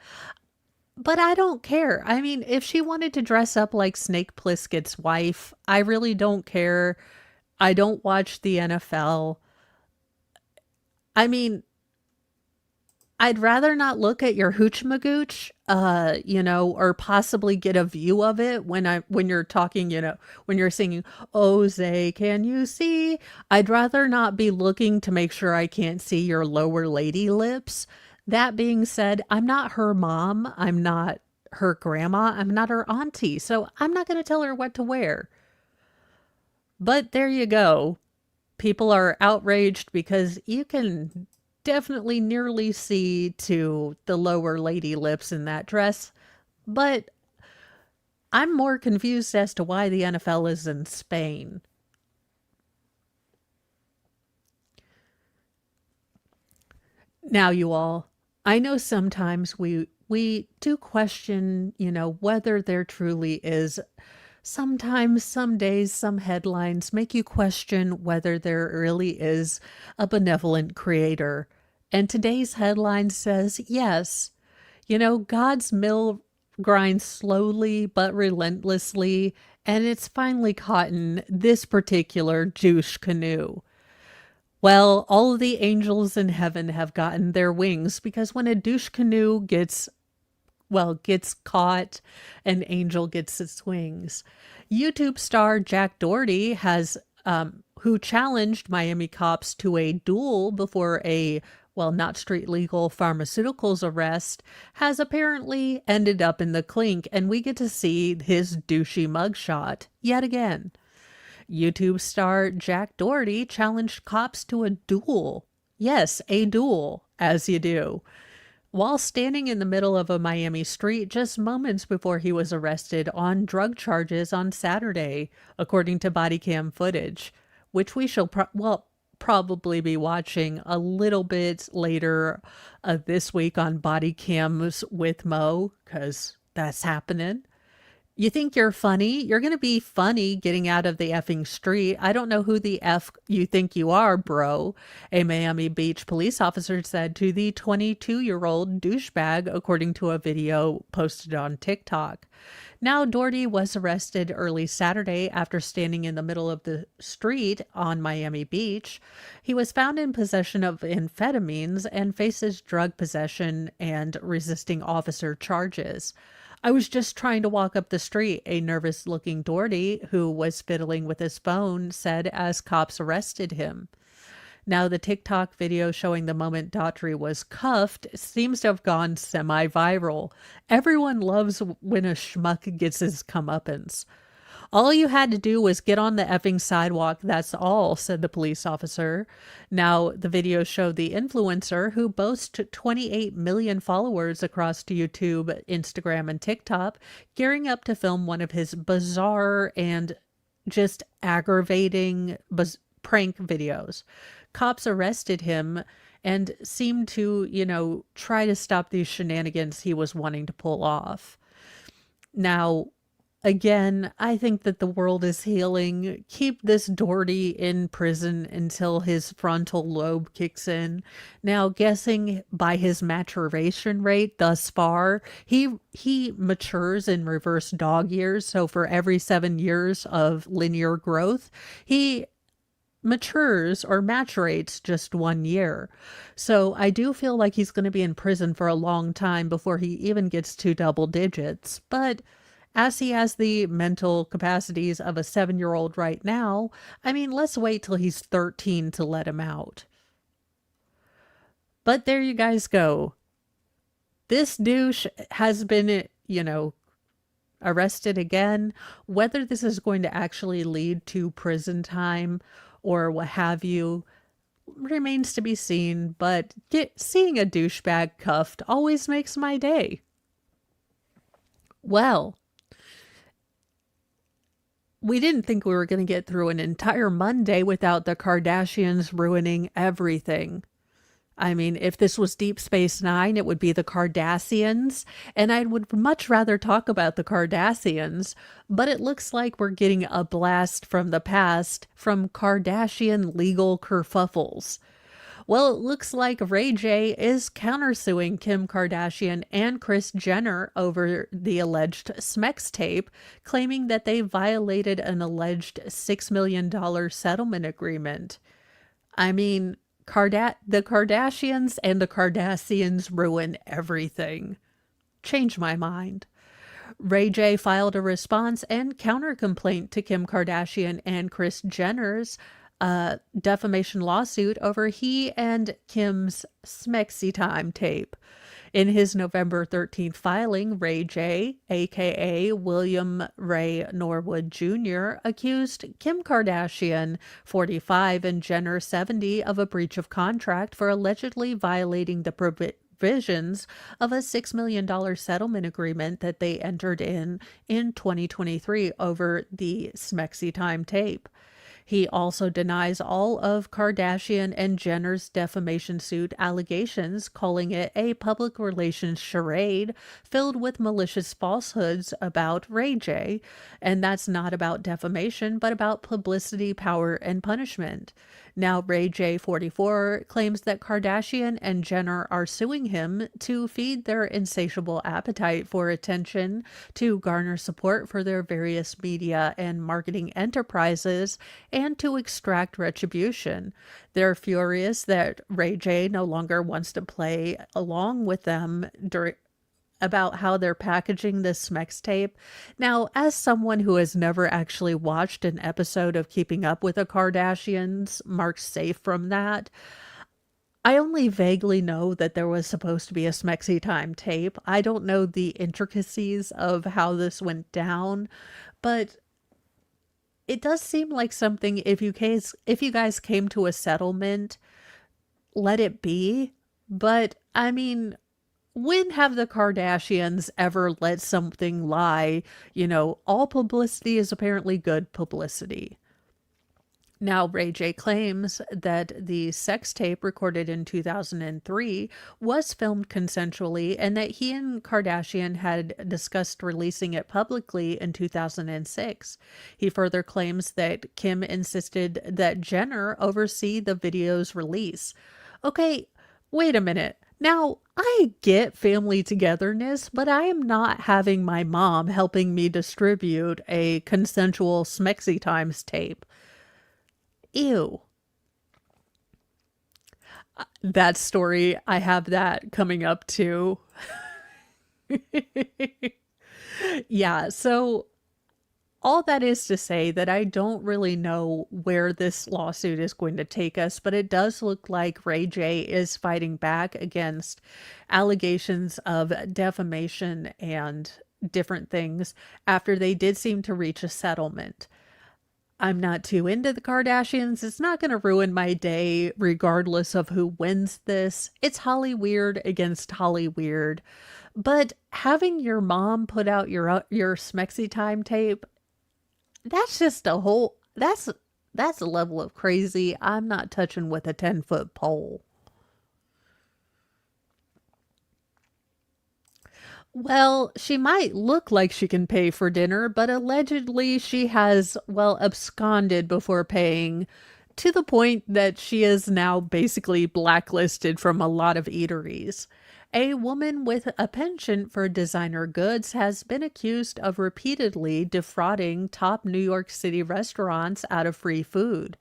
Speaker 2: but I don't care. I mean, if she wanted to dress up like Snake Plissken's wife, I really don't care. I don't watch the NFL. I mean, I'd rather not look at your hooch magooch, or possibly get a view of it when you're talking, when you're singing, "Oh, Zay, can you see?" I'd rather not be looking to make sure I can't see your lower lady lips. That being said, I'm not her mom. I'm not her grandma. I'm not her auntie. So I'm not going to tell her what to wear. But there you go. People are outraged because you can definitely nearly see to the lower lady lips in that dress. But I'm more confused as to why the NFL is in Spain. Now, you all, I know sometimes we do question, whether there truly is. Sometimes, some days, some headlines make you question whether there really is a benevolent creator. And today's headline says, yes, God's mill grinds slowly but relentlessly, and it's finally caught in this particular douche canoe. Well, all of the angels in heaven have gotten their wings because when a douche canoe gets caught, an angel gets its wings. YouTube star Jack Doherty who challenged Miami cops to a duel before not street legal pharmaceuticals arrest, has apparently ended up in the clink, and we get to see his douchey mugshot yet again. YouTube star Jack Doherty challenged cops to a duel. Yes, a duel, as you do, while standing in the middle of a Miami street just moments before he was arrested on drug charges on Saturday, according to body cam footage, which we shall probably be watching a little bit later this week on Body Cams with Mo, because that's happening. You think you're funny? You're going to be funny getting out of the effing street. I don't know who the F you think you are, bro, a Miami Beach police officer said to the 22-year-old douchebag, according to a video posted on TikTok. Now, Doherty was arrested early Saturday after standing in the middle of the street on Miami Beach. He was found in possession of amphetamines and faces drug possession and resisting officer charges. I was just trying to walk up the street, a nervous-looking Doherty, who was fiddling with his phone, said as cops arrested him. Now, the TikTok video showing the moment Daughtry was cuffed seems to have gone semi-viral. Everyone loves when a schmuck gets his comeuppance. All you had to do was get on the effing sidewalk, that's all, said the police officer. Now, the video showed the influencer, who boasts 28 million followers across YouTube, Instagram, and TikTok, gearing up to film one of his bizarre and just aggravating prank videos. Cops arrested him and seemed to, try to stop these shenanigans he was wanting to pull off. Now, again, I think that the world is healing. Keep this Doherty in prison until his frontal lobe kicks in. Now, guessing by his maturation rate thus far, he matures in reverse dog years. So for every 7 years of linear growth, he matures or maturates just 1 year. So I do feel like he's going to be in prison for a long time before he even gets to double digits. But as he has the mental capacities of a 7-year-old right now, I mean, let's wait till he's 13 to let him out. But there you guys go. This douche has been, arrested again. Whether this is going to actually lead to prison time or what have you remains to be seen, but seeing a douchebag cuffed always makes my day. Well, We didn't think we were going to get through an entire Monday without the Kardashians ruining everything. I mean, if this was Deep Space Nine, it would be the Cardassians, and I would much rather talk about the Cardassians, but it looks like we're getting a blast from the past from Kardashian legal kerfuffles. Well, it looks like Ray J is countersuing Kim Kardashian and Kris Jenner over the alleged Smex tape, claiming that they violated an alleged $6 million settlement agreement. I mean, the Kardashians and the Cardassians ruin everything. Change my mind. Ray J filed a response and counter complaint to Kim Kardashian and Kris Jenner's defamation lawsuit over he and Kim's Smexy Time tape. In his November 13th filing, Ray J, aka William Ray Norwood Jr., accused Kim Kardashian, 45, and Jenner, 70, of a breach of contract for allegedly violating the provisions of a $6 million settlement agreement that they entered in 2023 over the Smexy Time tape. He also denies all of Kardashian and Jenner's defamation suit allegations, calling it a public relations charade filled with malicious falsehoods about Ray J. And that's not about defamation, but about publicity, power, and punishment. Now, Ray J, 44, claims that Kardashian and Jenner are suing him to feed their insatiable appetite for attention, to garner support for their various media and marketing enterprises, and to extract retribution. They're furious that Ray J no longer wants to play along with them about how they're packaging this Smex tape. Now, as someone who has never actually watched an episode of Keeping Up with the Kardashians, marked safe from that, I only vaguely know that there was supposed to be a Smexy Time tape. I don't know the intricacies of how this went down, but it does seem like something, if you guys came to a settlement, let it be. But I mean, when have the Kardashians ever let something lie? All publicity is apparently good publicity. Now, Ray J claims that the sex tape recorded in 2003 was filmed consensually and that he and Kardashian had discussed releasing it publicly in 2006. He further claims that Kim insisted that Jenner oversee the video's release. Okay, wait a minute. Now, I get family togetherness, but I am not having my mom helping me distribute a consensual Smexy Times tape. Ew. That story, I have that coming up too. Yeah, so all that is to say that I don't really know where this lawsuit is going to take us, but it does look like Ray J is fighting back against allegations of defamation and different things after they did seem to reach a settlement. I'm not too into the Kardashians. It's not going to ruin my day regardless of who wins this. It's Holly Weird against Holly Weird. But having your mom put out your Smexy Time tape, that's just that's a level of crazy I'm not touching with a 10-foot pole. Well, she might look like she can pay for dinner, but allegedly she has, absconded before paying, to the point that she is now basically blacklisted from a lot of eateries. A woman with a penchant for designer goods has been accused of repeatedly defrauding top New York City restaurants out of free food.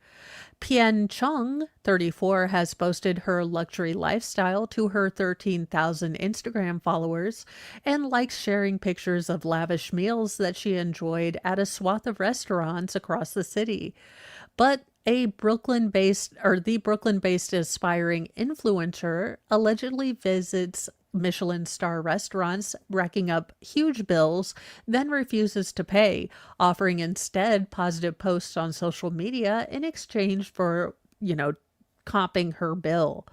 Speaker 2: Pien Chung, 34, has posted her luxury lifestyle to her 13,000 Instagram followers and likes sharing pictures of lavish meals that she enjoyed at a swath of restaurants across the city. But the Brooklyn-based aspiring influencer allegedly visits Michelin star restaurants, racking up huge bills, then refuses to pay, offering instead positive posts on social media in exchange for, comping her bill.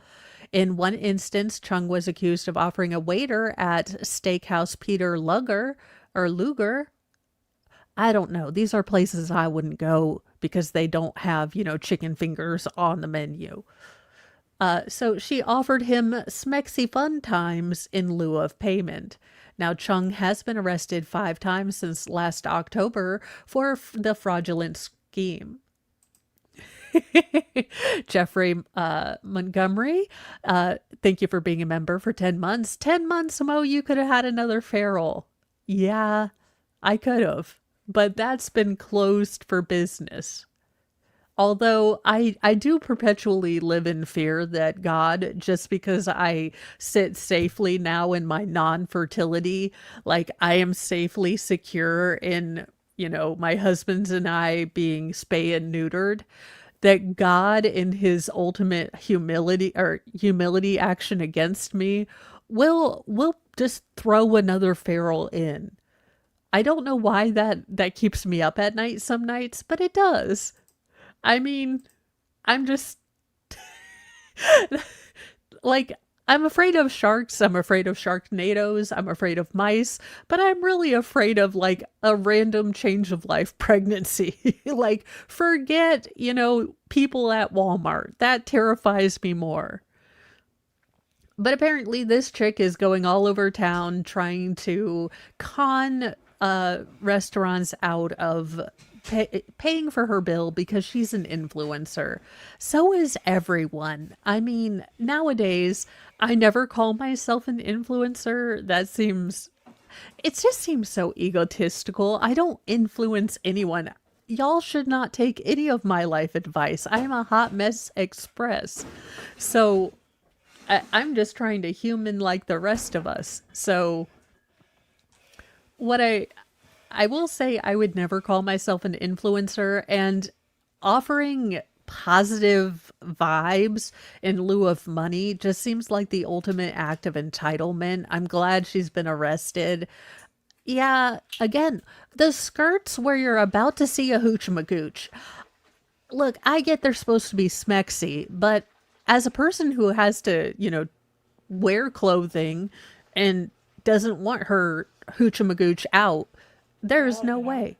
Speaker 2: In one instance, Chung was accused of offering a waiter at Steakhouse Peter Luger I don't know. These are places I wouldn't go because they don't have, chicken fingers on the menu. So she offered him smexy fun times in lieu of payment. Now, Chung has been arrested 5 times since last October for the fraudulent scheme. Jeffrey Montgomery, thank you for being a member for 10 months. 10 months, Mo, you could have had another feral. Yeah, I could have. But that's been closed for business. Although I do perpetually live in fear that God, just because I sit safely now in my non-fertility, like I am safely secure in, my husband's and I being spay and neutered, that God in his ultimate humility action against me will just throw another feral in. I don't know why that keeps me up at night some nights, but it does. I mean, I'm just like, I'm afraid of sharks. I'm afraid of sharknadoes. I'm afraid of mice, but I'm really afraid of like a random change of life pregnancy. Like, forget, people at Walmart. That terrifies me more. But apparently, this chick is going all over town trying to con restaurants out of paying for her bill because she's an influencer. So is everyone. I mean, nowadays, I never call myself an influencer. It just seems so egotistical. I don't influence anyone. Y'all should not take any of my life advice. I am a hot mess express. So I'm just trying to human like the rest of us. So what I will say, I would never call myself an influencer, and offering positive vibes in lieu of money just seems like the ultimate act of entitlement. I'm glad she's been arrested. Yeah, again, the skirts where you're about to see a hoochie-magooch. Look, I get they're supposed to be smexy, but as a person who has to, wear clothing and doesn't want her hoochie-magooch out, there's no way.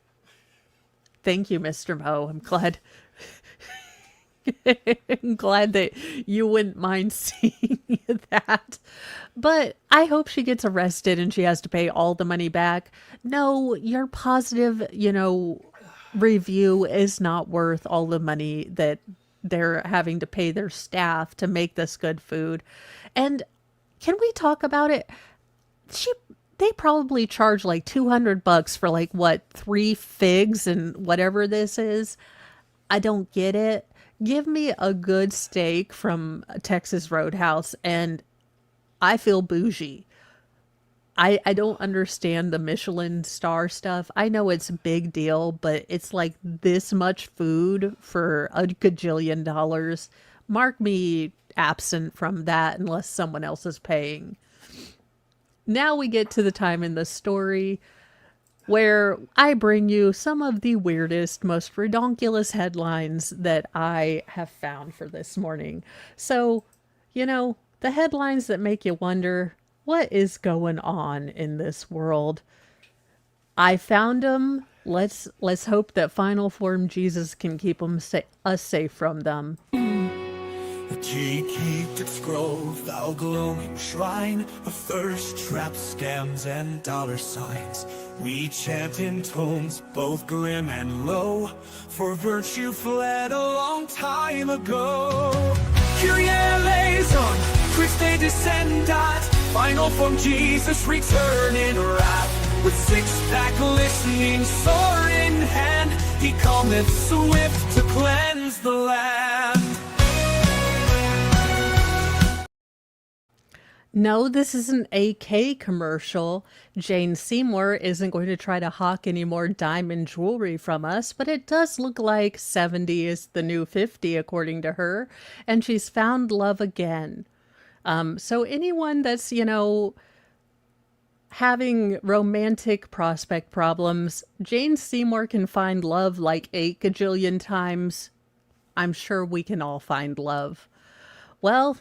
Speaker 2: Thank you, Mr. Mo. I'm glad. I'm glad that you wouldn't mind seeing that. But I hope she gets arrested and she has to pay all the money back. No, your positive, review is not worth all the money that they're having to pay their staff to make this good food. And can we talk about it? They probably charge like $200 for like what, 3 figs and whatever this is. I don't get it. Give me a good steak from a Texas Roadhouse and I feel bougie. I don't understand the Michelin star stuff. I know it's a big deal, but it's like this much food for a gajillion dollars. Mark me absent from that unless someone else is paying. Now we get to the time in the story where I bring you some of the weirdest, most redonkulous headlines that I have found for this morning. So, the headlines that make you wonder, what is going on in this world? I found them. Let's hope that final form Jesus can keep us safe from them.
Speaker 1: The G-Keep its grove, thou glowing shrine of thirst traps, scams, and dollar signs. We chant in tones both grim and low, for virtue fled a long time ago. Kyrie eleison, Christe descendat, final form Jesus return in wrath. With 6-pack listening, sword in hand, he cometh swift to cleanse the land.
Speaker 2: No, this is an AK commercial. Jane Seymour isn't going to try to hawk any more diamond jewelry from us, but it does look like 70 is the new 50, according to her, and she's found love again. So anyone that's, having romantic prospect problems, Jane Seymour can find love like 8 gajillion times. I'm sure we can all find love. Well,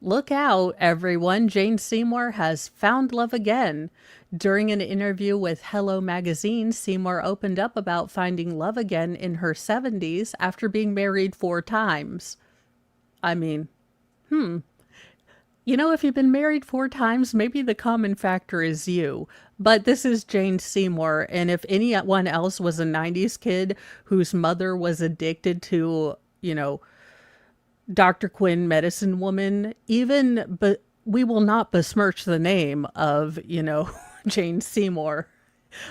Speaker 2: Look out, everyone. Jane Seymour has found love again. During an interview with Hello Magazine, Seymour opened up about finding love again in her 70s after being married 4 times. I mean, if you've been married 4 times, maybe the common factor is you. But this is Jane Seymour, and if anyone else was a 90s kid whose mother was addicted to, Dr. Quinn, medicine woman, but we will not besmirch the name of, Jane Seymour.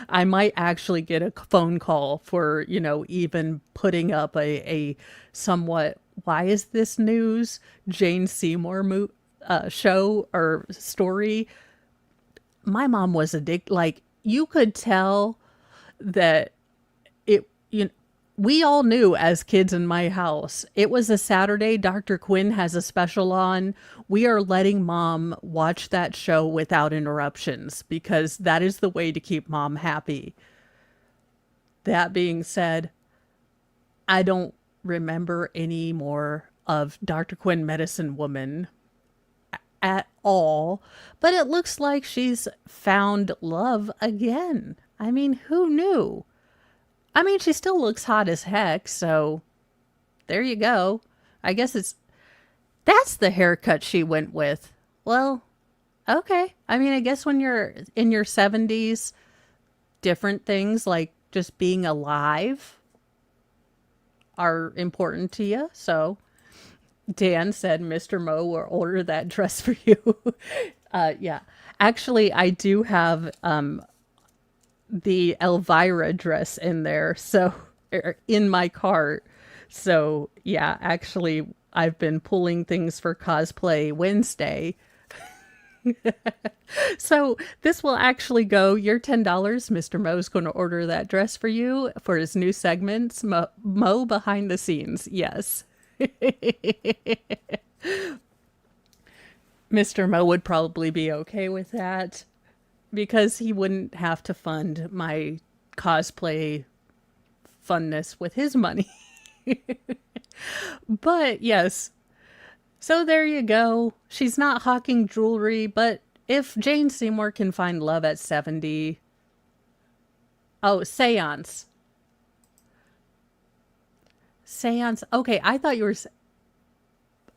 Speaker 2: I might actually get a phone call for, even putting up a somewhat, why is this news? Jane Seymour show or story. My mom was addicted. Like, you could tell that it, we all knew as kids in my house, it was a Saturday. Dr. Quinn has a special on. We are letting mom watch that show without interruptions because that is the way to keep mom happy. That being said, I don't remember any more of Dr. Quinn Medicine Woman at all, but it looks like she's found love again. I mean, who knew? I mean, she still looks hot as heck, so there you go. I guess that's the haircut she went with. Well, okay. I mean, I guess when you're in your 70s, different things like just being alive are important to you. So Dan said Mr. Mo will order that dress for you. Yeah. Actually, I do have the Elvira dress in there, so in my cart. So yeah, actually, I've been pulling things for Cosplay Wednesday. So this will actually go your $10. Mr. Mo's going to order that dress for you for his new segments. Mo behind the scenes. Yes. Mr. Mo would probably be okay with that because he wouldn't have to fund my cosplay funness with his money. But yes, so there you go. She's not hawking jewelry, but if Jane Seymour can find love at 70... Oh, seance. Seance. Okay, I thought you were...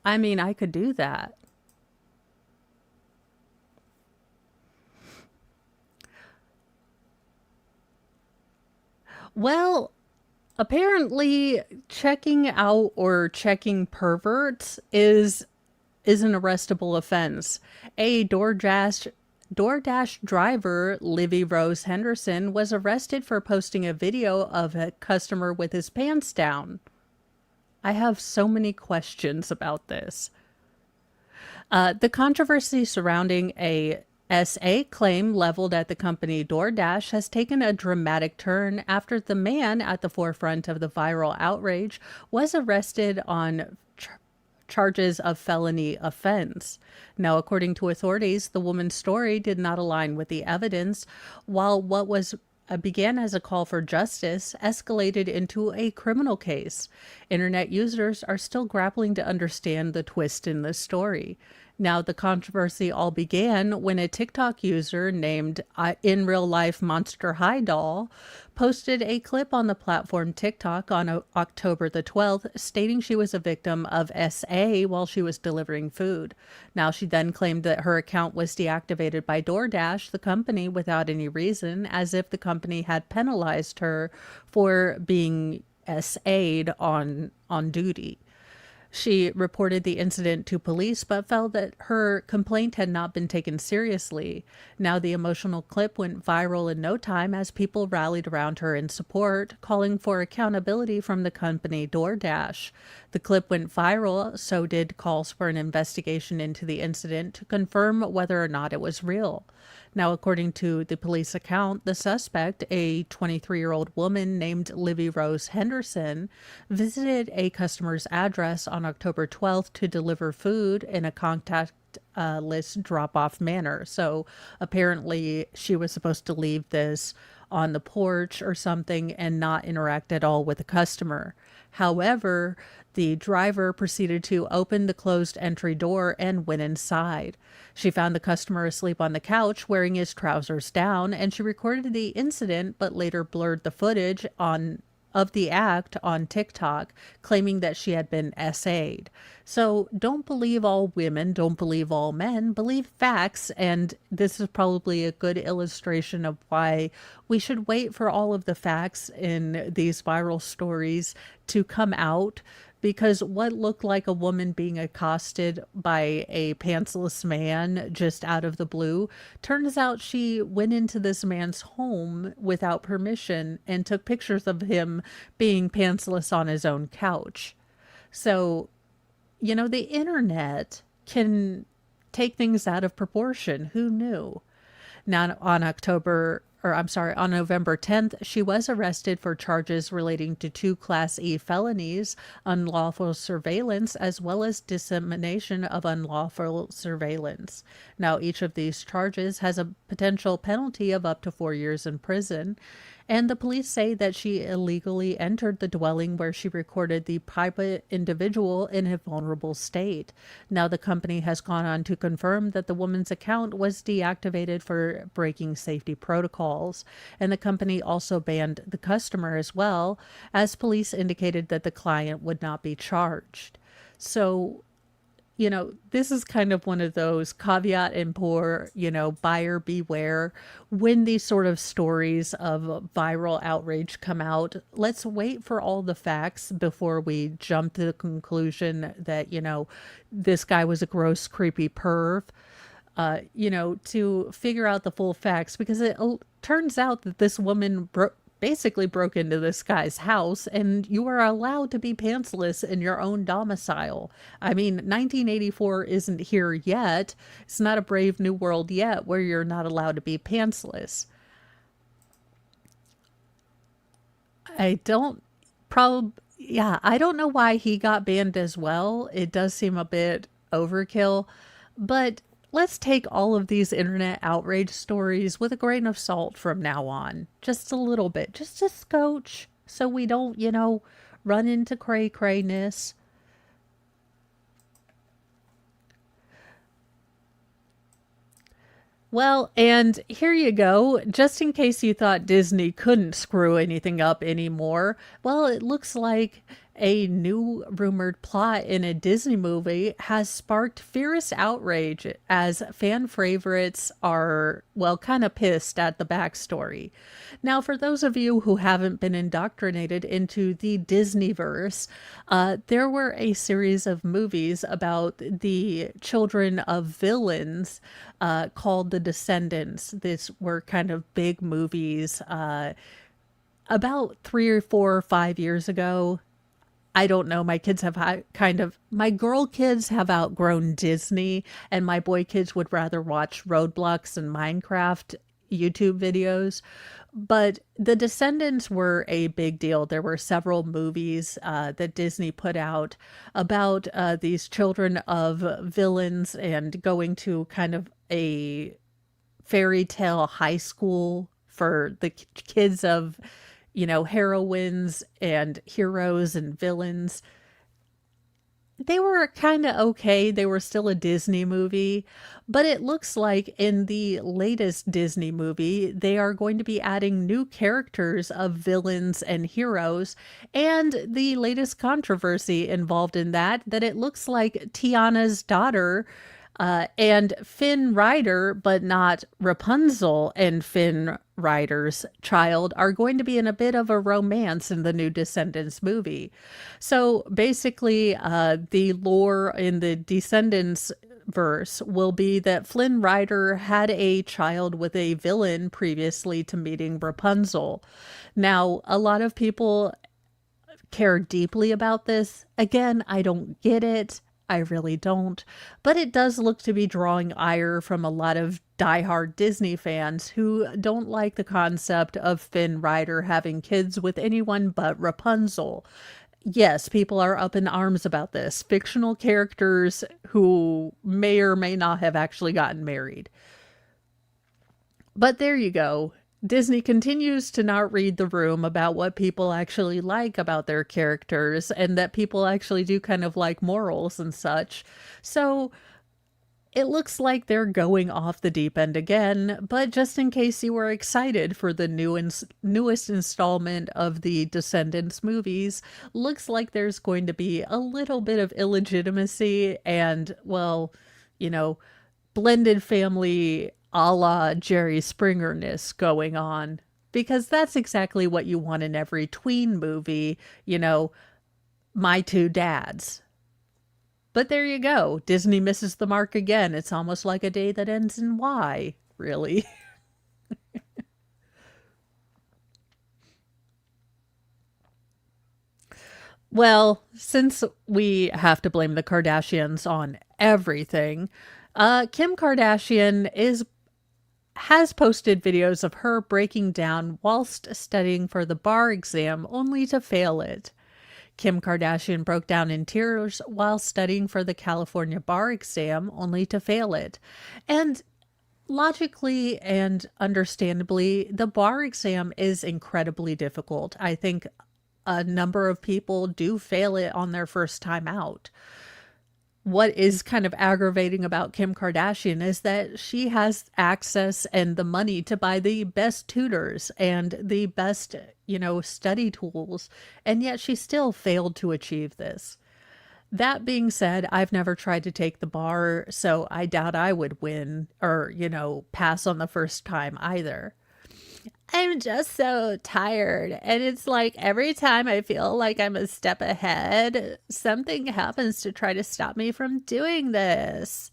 Speaker 2: I mean, I could do that. Well, apparently checking out or checking perverts is an arrestable offense. A DoorDash driver, Livy Rose Henderson, was arrested for posting a video of a customer with his pants down. I have so many questions about this. The controversy surrounding a SA claim leveled at the company DoorDash has taken a dramatic turn after the man at the forefront of the viral outrage was arrested on charges of felony offense. Now, according to authorities, the woman's story did not align with the evidence, while what was began as a call for justice escalated into a criminal case. Internet users are still grappling to understand the twist in this story. Now, the controversy all began when a TikTok user named In Real Life Monster High Doll posted a clip on the platform TikTok on October the 12th, stating she was a victim of SA while she was delivering food. Now, she then claimed that her account was deactivated by DoorDash, the company, without any reason, as if the company had penalized her for being SA'd on duty. She reported the incident to police, but felt that her complaint had not been taken seriously. Now, the emotional clip went viral in no time as people rallied around her in support, calling for accountability from the company DoorDash. The clip went viral, so did calls for an investigation into the incident to confirm whether or not it was real. Now, according to the police account, the suspect, a 23-year-old woman named Livy Rose Henderson, visited a customer's address on October 12th to deliver food in a contactless drop-off manner. So apparently she was supposed to leave this on the porch or something and not interact at all with the customer. However, the driver proceeded to open the closed entry door and went inside. She found the customer asleep on the couch wearing his trousers down, and she recorded the incident but later blurred the footage on of the act on TikTok, claiming that she had been SA'd. So don't believe all women, don't believe all men, believe facts. And this is probably a good illustration of why we should wait for all of the facts in these viral stories to come out, because what looked like a woman being accosted by a pantsless man just out of the blue, turns out she went into this man's home without permission and took pictures of him being pantsless on his own couch. So, the internet can take things out of proportion. Who knew? Now, on November 10th, she was arrested for charges relating to 2 Class E felonies, unlawful surveillance, as well as dissemination of unlawful surveillance. Now, each of these charges has a potential penalty of up to 4 years in prison. And the police say that she illegally entered the dwelling where she recorded the private individual in a vulnerable state. Now, the company has gone on to confirm that the woman's account was deactivated for breaking safety protocols. And the company also banned the customer as well, as police indicated that the client would not be charged. So, this is kind of one of those caveat emptor, buyer beware. When these sort of stories of viral outrage come out, let's wait for all the facts before we jump to the conclusion that, this guy was a gross, creepy perv. To figure out the full facts, because it turns out that this woman basically broke into this guy's house, and you are allowed to be pantsless in your own domicile. I mean, 1984 isn't here yet. It's not a brave new world yet where you're not allowed to be pantsless. I don't I don't know why he got banned as well. It does seem a bit overkill, but let's take all of these internet outrage stories with a grain of salt from now on. Just a little bit, just a scotch, so we don't, run into cray-crayness. Well, and here you go. Just in case you thought Disney couldn't screw anything up anymore, well, it looks like a new rumored plot in a Disney movie has sparked fierce outrage as fan favorites are, well, kind of pissed at the backstory. Now, for those of you who haven't been indoctrinated into the Disneyverse, there were a series of movies about the children of villains called The Descendants. These were kind of big movies about 3 or 4 or 5 years ago. I don't know. My kids have my girl kids have outgrown Disney, and my boy kids would rather watch Roblox and Minecraft YouTube videos. But the Descendants were a big deal. There were several movies that Disney put out about these children of villains and going to kind of a fairy tale high school for the kids of heroines and heroes and villains. They were kind of okay. They were still a Disney movie, but it looks like in the latest Disney movie, they are going to be adding new characters of villains and heroes. And the latest controversy involved in that it looks like Tiana's daughter and Finn Rider, but not Rapunzel and Finn Rider's child, are going to be in a bit of a romance in the new Descendants movie. So basically, the lore in the Descendants verse will be that Flynn Rider had a child with a villain previously to meeting Rapunzel. Now, a lot of people care deeply about this. Again, I don't get it. I really don't. But it does look to be drawing ire from a lot of diehard Disney fans who don't like the concept of Finn Rider having kids with anyone but Rapunzel. Yes, people are up in arms about this. Fictional characters who may or may not have actually gotten married. But there you go. Disney continues to not read the room about what people actually like about their characters and that people actually do kind of like morals and such. So it looks like they're going off the deep end again, but just in case you were excited for the newest installment of the Descendants movies, looks like there's going to be a little bit of illegitimacy and, well, you know, blended family a la Jerry Springer-ness going on. Because that's exactly what you want in every tween movie, my two dads. But there you go. Disney misses the mark again. It's almost like a day that ends in Y, really. Well, since we have to blame the Kardashians on everything, Kim Kardashian is has posted videos of her breaking down whilst studying for the bar exam only to fail it. Kim Kardashian broke down in tears while studying for the California bar exam only to fail it. And logically and understandably, the bar exam is incredibly difficult. I think a number of people do fail it on their first time out. What is kind of aggravating about Kim Kardashian is that she has access and the money to buy the best tutors and the best, study tools, and yet she still failed to achieve this. That being said, I've never tried to take the bar, so I doubt I would win or, pass on the first time either. I'm just so tired. And it's like every time I feel like I'm a step ahead, something happens to try to stop me from doing this,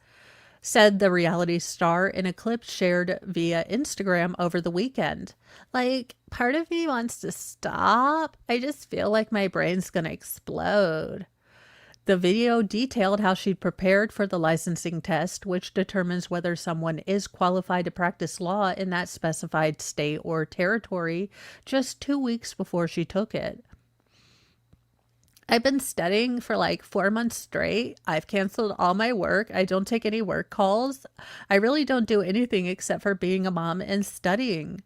Speaker 2: said the reality star in a clip shared via Instagram over the weekend. Like, part of me wants to stop. I just feel like my brain's gonna explode. The video detailed how she prepared for the licensing test, which determines whether someone is qualified to practice law in that specified state or territory, just 2 weeks before she took it. I've been studying for like 4 months straight. I've canceled all my work. I don't take any work calls. I really don't do anything except for being a mom and studying,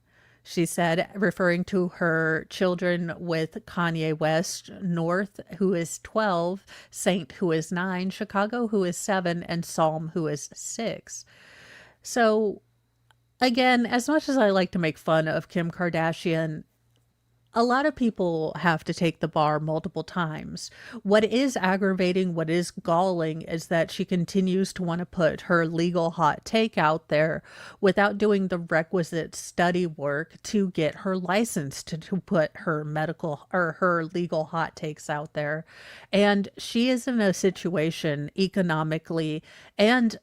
Speaker 2: she said, referring to her children with Kanye West, North, who is 12, Saint, who is 9, Chicago, who is 7, and Psalm, who is 6. So, again, as much as I like to make fun of Kim Kardashian, a lot of people have to take the bar multiple times. What is aggravating, what is galling, is that she continues to want to put her legal hot take out there without doing the requisite study work to get her license to put her medical or her legal hot takes out there. And she is in a situation economically and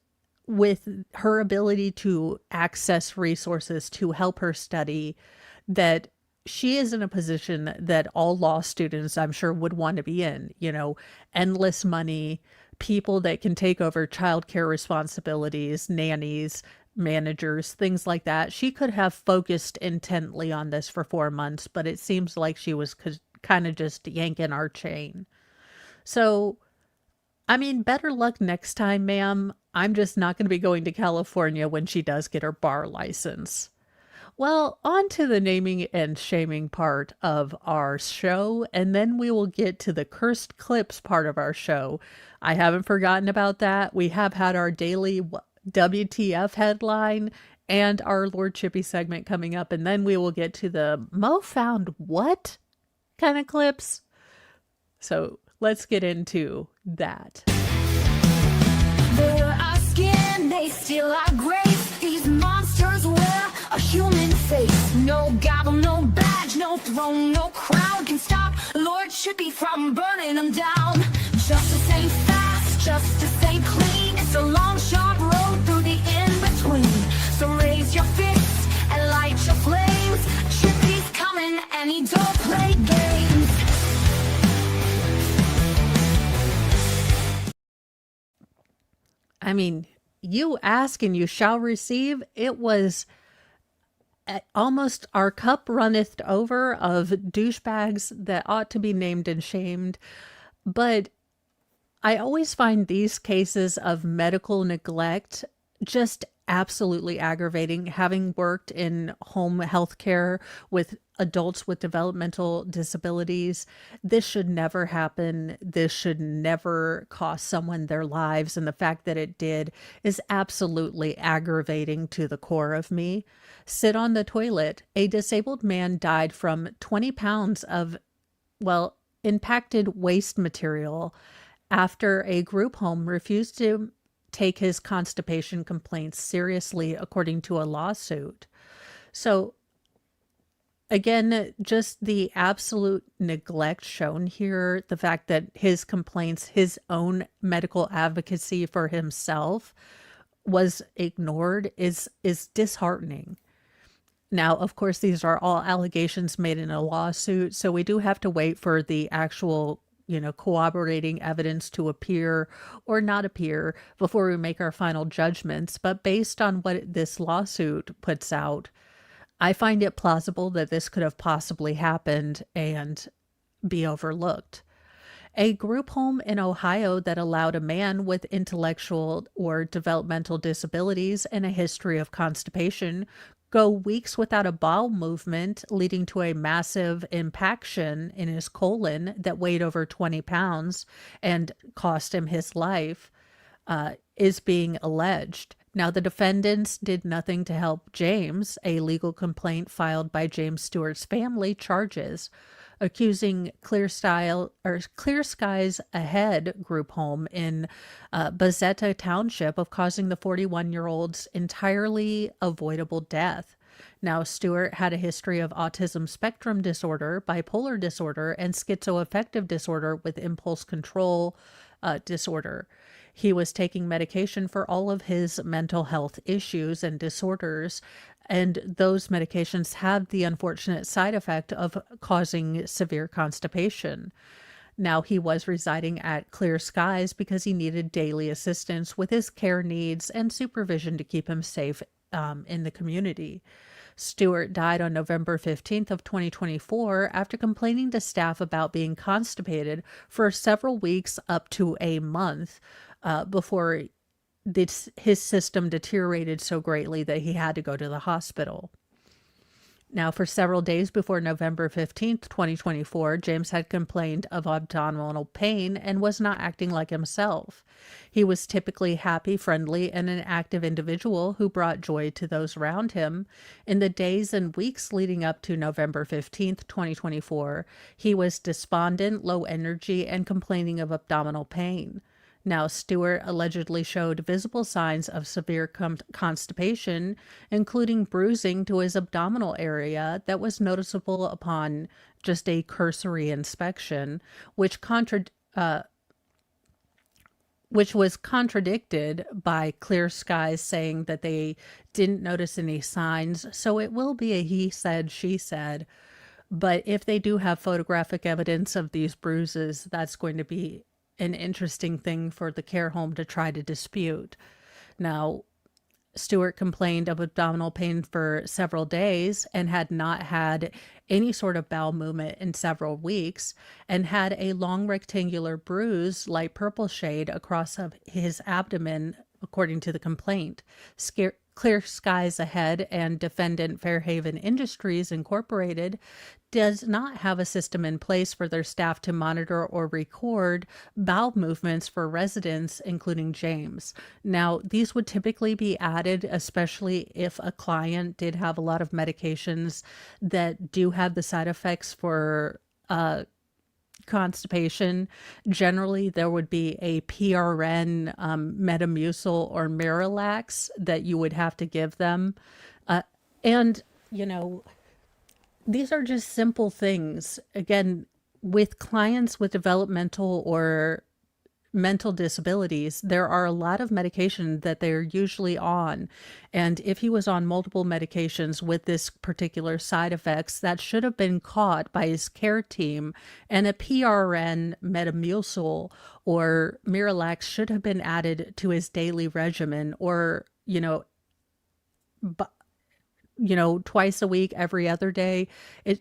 Speaker 2: with her ability to access resources to help her study that she is in a position that all law students, I'm sure, would want to be in, endless money, people that can take over childcare responsibilities, nannies, managers, things like that. She could have focused intently on this for 4 months, but it seems like she was kind of just yanking our chain. So, I mean, better luck next time, ma'am. I'm just not going to be going to California when she does get her bar license. Well, on to the naming and shaming part of our show, and then we will get to the cursed clips part of our show. I haven't forgotten about that. We have had our daily WTF headline and our Lord Chippy segment coming up, and then we will get to the Mo found what kind of clips. So let's get into that.
Speaker 3: They're our skin, they steal our grace. These monsters wear a human face. No gavel, no badge, no throne, no crown can stop Lord Chippy from burning them down. Justice ain't fast, justice ain't clean. It's a long, sharp road through the in-between. So raise your fists and light your flames. Chippy's coming and he don't play games.
Speaker 2: I mean, you ask and you shall receive. It was almost our cup runneth over of douchebags that ought to be named and shamed. But I always find these cases of medical neglect just absolutely aggravating. Having worked in home health care with adults with developmental disabilities, this should never happen. This should never cost someone their lives. And the fact that it did is absolutely aggravating to the core of me. Sit on the toilet. A disabled man died from 20 pounds of, well, impacted waste material after a group home refused to take his constipation complaints seriously, according to a lawsuit. So, again, just the absolute neglect shown here, the fact that his complaints, his own medical advocacy for himself was ignored is disheartening. Now, of course, these are all allegations made in a lawsuit, so we do have to wait for the actual, corroborating evidence to appear or not appear before we make our final judgments. But based on what this lawsuit puts out, I find it plausible that this could have possibly happened and be overlooked. A group home in Ohio that allowed a man with intellectual or developmental disabilities and a history of constipation go weeks without a bowel movement, leading to a massive impaction in his colon that weighed over 20 pounds and cost him his life, is being alleged. Now, the defendants did nothing to help James. A legal complaint filed by James Stewart's family charges accusing Clear Skies Ahead group home in Bezetta Township of causing the 41-year-old's entirely avoidable death. Now, Stewart had a history of autism spectrum disorder, bipolar disorder, and schizoaffective disorder with impulse control disorder. He was taking medication for all of his mental health issues and disorders, and those medications had the unfortunate side effect of causing severe constipation. Now, he was residing at Clear Skies because he needed daily assistance with his care needs and supervision to keep him safe in the community. Stewart died on November 15th of 2024 after complaining to staff about being constipated for several weeks up to a month before his system deteriorated so greatly that he had to go to the hospital. Now, for several days before November 15th, 2024, James had complained of abdominal pain and was not acting like himself. He was typically happy, friendly, and an active individual who brought joy to those around him. In the days and weeks leading up to November 15th, 2024, he was despondent, low energy, and complaining of abdominal pain. Now, Stewart allegedly showed visible signs of severe constipation, including bruising to his abdominal area that was noticeable upon just a cursory inspection, which was contradicted by Clear Skies saying that they didn't notice any signs. So it will be a he said, she said. But if they do have photographic evidence of these bruises, that's going to be an interesting thing for the care home to try to dispute. Now, Stewart complained of abdominal pain for several days and had not had any sort of bowel movement in several weeks, and had a long rectangular bruise, light purple shade, across of his abdomen, according to the complaint. Clear Skies Ahead and defendant Fairhaven Industries Incorporated does not have a system in place for their staff to monitor or record bowel movements for residents, including James. Now, these would typically be added, especially if a client did have a lot of medications that do have the side effects for constipation. Generally, there would be a PRN, Metamucil or Miralax that you would have to give them. And, these are just simple things. Again, with clients with developmental or mental disabilities, there are a lot of medication that they're usually on. And if he was on multiple medications with this particular side effects, that should have been caught by his care team. And a PRN, Metamucil, or Miralax should have been added to his daily regimen, or, twice a week, every other day.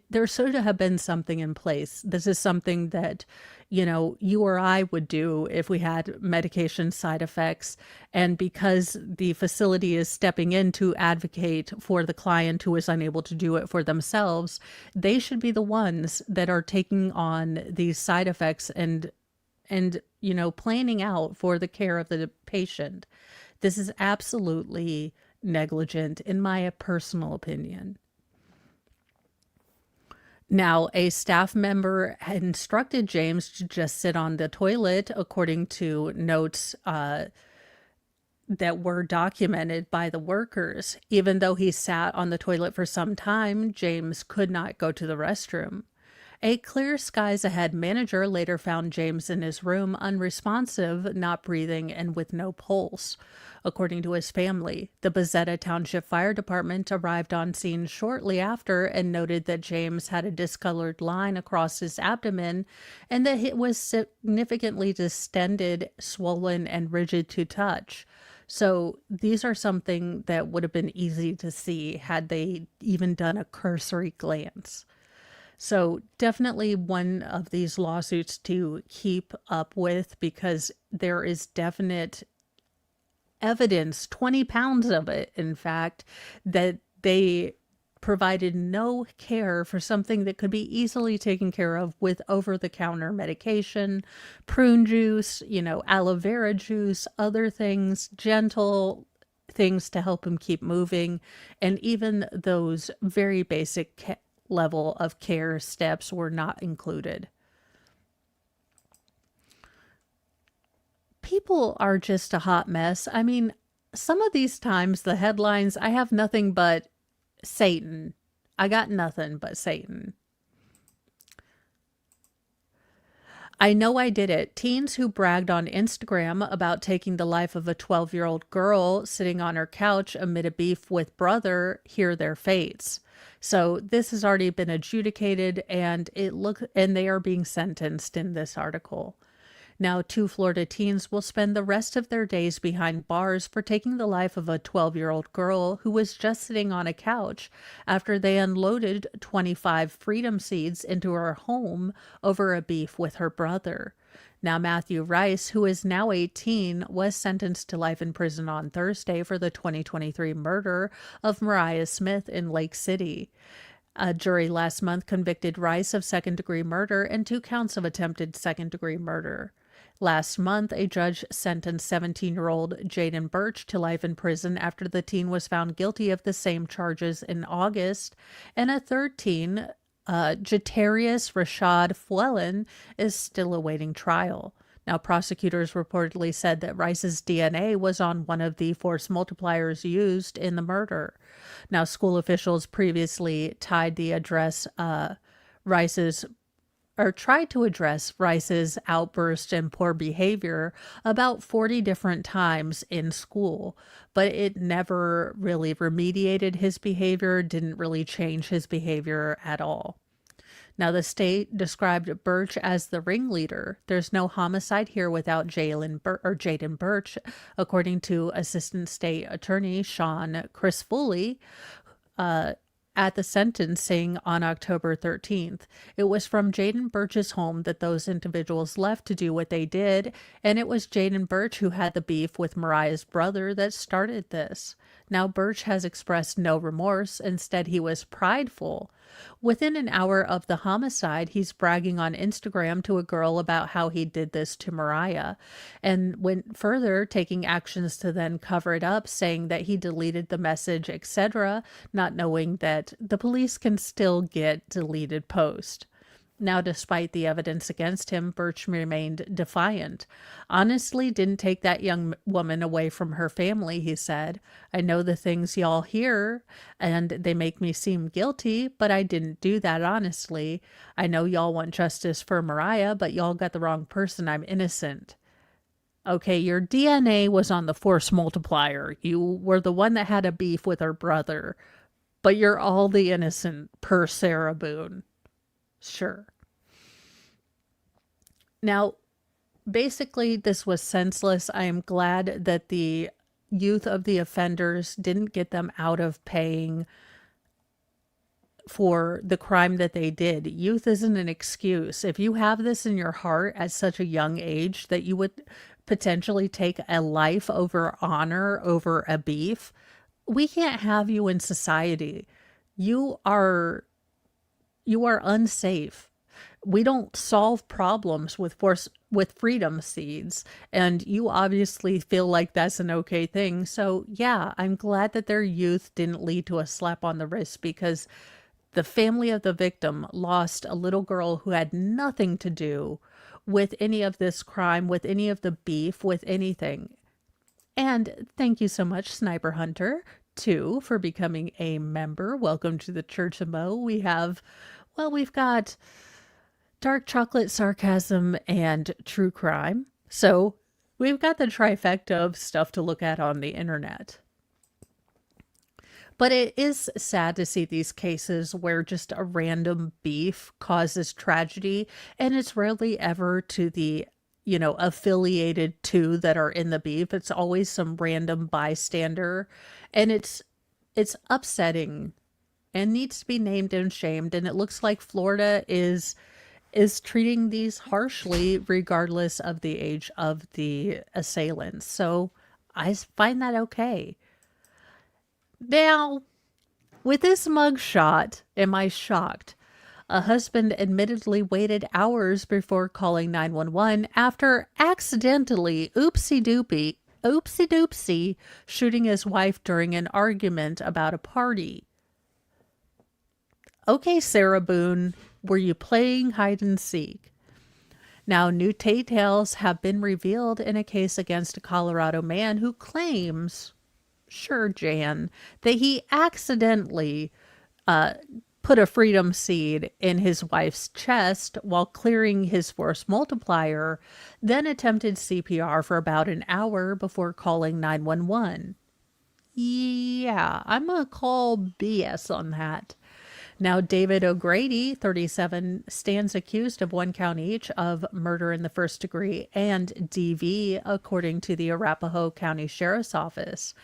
Speaker 2: There should have been something in place. This is something that, you or I would do if we had medication side effects. And because the facility is stepping in to advocate for the client who is unable to do it for themselves, they should be the ones that are taking on these side effects and planning out for the care of the patient. This is absolutely negligent, in my personal opinion. Now, a staff member had instructed James to just sit on the toilet, according to notes that were documented by the workers. Even though he sat on the toilet for some time, James could not go to the restroom. A Clear Skies Ahead manager later found James in his room, unresponsive, not breathing, and with no pulse. According to his family, the Bezetta Township Fire Department arrived on scene shortly after and noted that James had a discolored line across his abdomen and that it was significantly distended, swollen, and rigid to touch. So these are something that would have been easy to see had they even done a cursory glance. So definitely one of these lawsuits to keep up with, because there is definite evidence, 20 pounds of it, in fact, that they provided no care for something that could be easily taken care of with over-the-counter medication, prune juice, aloe vera juice, other things, gentle things to help him keep moving, and even those very basic level of care steps were not included. People are just a hot mess. I mean, some of these times the headlines, I have nothing but Satan. I got nothing but Satan. I know I did it. Teens who bragged on Instagram about taking the life of a 12-year-old girl sitting on her couch amid a beef with brother hear their fates. So this has already been adjudicated, and they are being sentenced in this article. Now, 2 Florida teens will spend the rest of their days behind bars for taking the life of a 12-year-old girl who was just sitting on a couch after they unloaded 25 freedom seeds into her home over a beef with her brother. Now, Matthew Rice, who is now 18, was sentenced to life in prison on Thursday for the 2023 murder of Mariah Smith in Lake City. A jury last month convicted Rice of second-degree murder and 2 counts of attempted second-degree murder. Last month, a judge sentenced 17-year-old Jaden Birch to life in prison after the teen was found guilty of the same charges in August, and a third teen, Jatarius Rashad Flellen, is still awaiting trial. Now, prosecutors reportedly said that Rice's DNA was on one of the force multipliers used in the murder. Now, school officials previously tried to address Rice's outburst and poor behavior about 40 different times in school, but it never really remediated his behavior, didn't really change his behavior at all. Now, the state described Birch as the ringleader. There's no homicide here without Jaden Birch, according to Assistant State Attorney Sean Crisfoley, at the sentencing on October 13th. It was from Jaden Birch's home that those individuals left to do what they did, and it was Jaden Birch who had the beef with Mariah's brother that started this. Now, Birch has expressed no remorse. Instead, he was prideful. Within an hour of the homicide, he's bragging on Instagram to a girl about how he did this to Mariah, and went further, taking actions to then cover it up, saying that he deleted the message, etc., not knowing that the police can still get deleted posts. Now, despite the evidence against him, Birch remained defiant. Honestly, didn't take that young woman away from her family, he said. I know the things y'all hear, and they make me seem guilty, but I didn't do that, honestly. I know y'all want justice for Mariah, but y'all got the wrong person. I'm innocent. Okay, your DNA was on the force multiplier. You were the one that had a beef with her brother, but you're all the innocent per Sarah Boone. Sure. Now, basically, this was senseless. I am glad that the youth of the offenders didn't get them out of paying for the crime that they did. Youth isn't an excuse. If you have this in your heart at such a young age that you would potentially take a life over honor over a beef, we can't have you in society. You are unsafe. We don't solve problems with freedom seeds, and you obviously feel like that's an okay thing. So yeah, I'm glad that their youth didn't lead to a slap on the wrist, because the family of the victim lost a little girl who had nothing to do with any of this crime, with any of the beef, with anything. And thank you so much, Sniper Hunter, too, for becoming a member. Welcome to the Church of Mo. We've got dark chocolate, sarcasm, and true crime. So we've got the trifecta of stuff to look at on the internet. But it is sad to see these cases where just a random beef causes tragedy, and it's rarely ever to the, affiliated to that are in the beef. It's always some random bystander, and it's upsetting and needs to be named and shamed. And it looks like Florida is treating these harshly regardless of the age of the assailants. So I find that okay. Now, with this mugshot, am I shocked? A husband admittedly waited hours before calling 911 after accidentally, oopsie doopsie, shooting his wife during an argument about a party. Okay, Sarah Boone, were you playing hide and seek? Now, new details have been revealed in a case against a Colorado man who claims, sure, Jan, that he accidentally put a freedom seed in his wife's chest while clearing his force multiplier, then attempted CPR for about an hour before calling 911. Yeah, I'm going to call BS on that. Now, David O'Grady, 37, stands accused of 1 count each of murder in the first degree and DV, according to the Arapahoe County Sheriff's Office.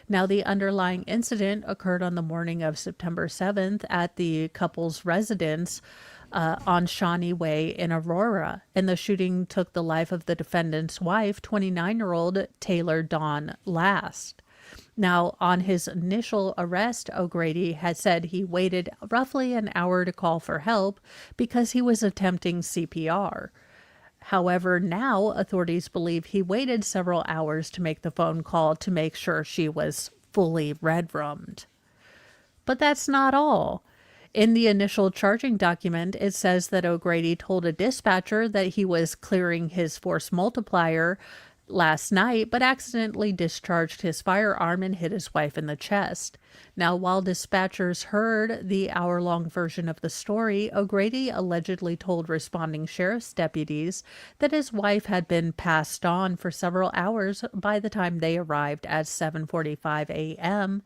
Speaker 2: Now, the underlying incident occurred on the morning of September 7th at the couple's residence on Shawnee Way in Aurora, and the shooting took the life of the defendant's wife, 29-year-old Taylor Dawn Last. Now, on his initial arrest, O'Grady had said he waited roughly an hour to call for help because he was attempting CPR. However, now authorities believe he waited several hours to make the phone call to make sure she was fully red-rummed. But that's not all. In the initial charging document, it says that O'Grady told a dispatcher that he was clearing his force multiplier last night, but accidentally discharged his firearm and hit his wife in the chest. Now, while dispatchers heard the hour-long version of the story, O'Grady allegedly told responding sheriff's deputies that his wife had been passed on for several hours by the time they arrived at 7:45 a.m.,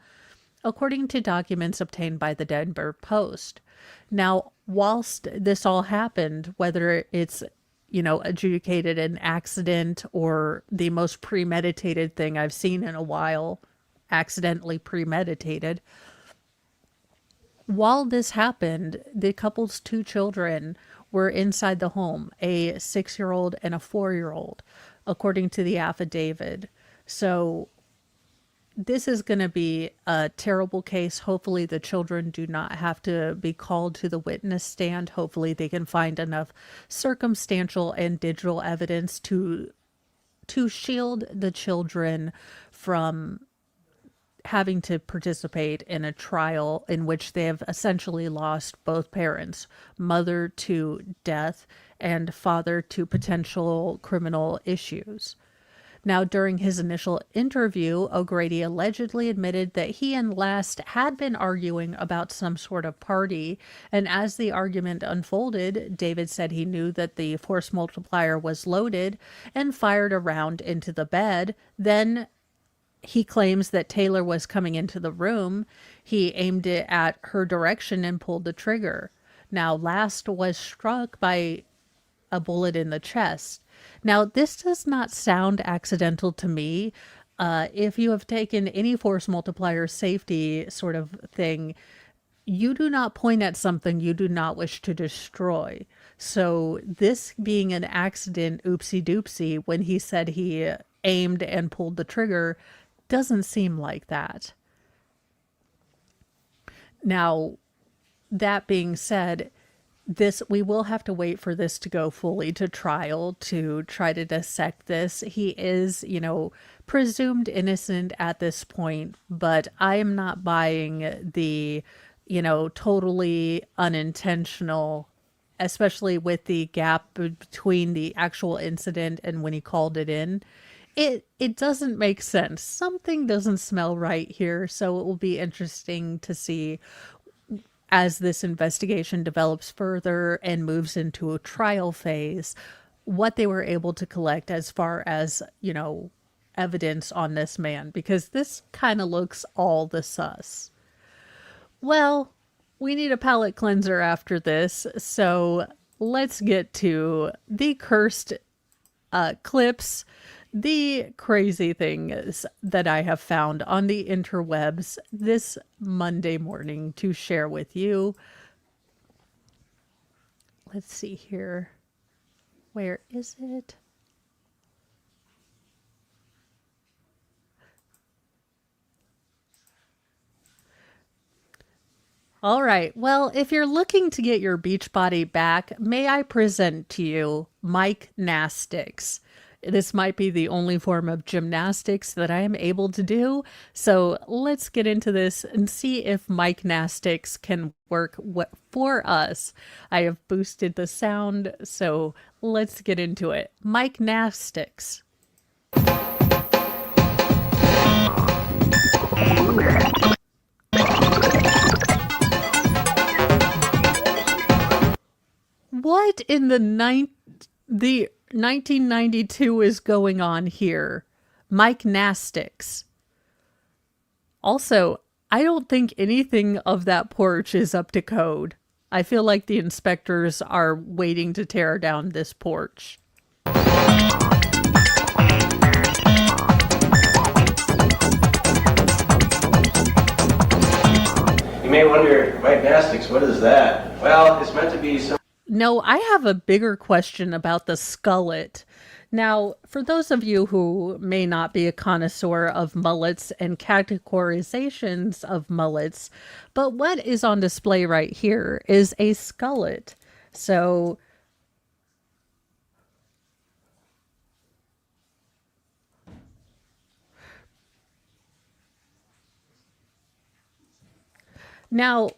Speaker 2: according to documents obtained by the Denver Post. Now, whilst this all happened, whether it's adjudicated an accident or the most premeditated thing I've seen in a while, accidentally premeditated. While this happened, the couple's 2 children were inside the home, a 6-year-old and a 4-year-old, according to the affidavit. So this is going to be a terrible case. Hopefully the children do not have to be called to the witness stand. Hopefully they can find enough circumstantial and digital evidence to shield the children from having to participate in a trial in which they have essentially lost both parents, mother to death and father to potential criminal issues. Now, during his initial interview, O'Grady allegedly admitted that he and Last had been arguing about some sort of party, and as the argument unfolded, David said he knew that the force multiplier was loaded and fired a round into the bed. Then he claims that Taylor was coming into the room. He aimed it at her direction and pulled the trigger. Now, Last was struck by a bullet in the chest. Now, this does not sound accidental to me. If you have taken any force multiplier safety sort of thing, you do not point at something you do not wish to destroy. So this being an accident, oopsie doopsie, when he said he aimed and pulled the trigger, doesn't seem like that. Now, that being said, this we will have to wait for this to go fully to trial to try to dissect this. He is, presumed innocent at this point, but I am not buying the, totally unintentional, especially with the gap between the actual incident and when he called it in. It doesn't make sense. Something doesn't smell right here, so it will be interesting to see as this investigation develops further and moves into a trial phase, what they were able to collect as far as, evidence on this man, because this kind of looks all the sus. Well, we need a palate cleanser after this, so let's get to the cursed clips, the crazy things that I have found on the interwebs this Monday morning to share with you. Let's see here. Where is it? All right. Well, if you're looking to get your beach body back, may I present to you Mike Nastics. This might be the only form of gymnastics that I am able to do. So let's get into this and see if Mike Nastics can work for us. I have boosted the sound, so let's get into it. Mike Nastics. What in the 1992 is going on here? Mike Nastics. Also, I don't think anything of that porch is up to code. I feel like the inspectors are waiting to tear down this porch.
Speaker 4: You may wonder, Mike Nastics, what is that? Well, it's meant to be some...
Speaker 2: No, I have a bigger question about the skullet. Now, for those of you who may not be a connoisseur of mullets and categorizations of mullets, but what is on display right here is a skullet. So, now,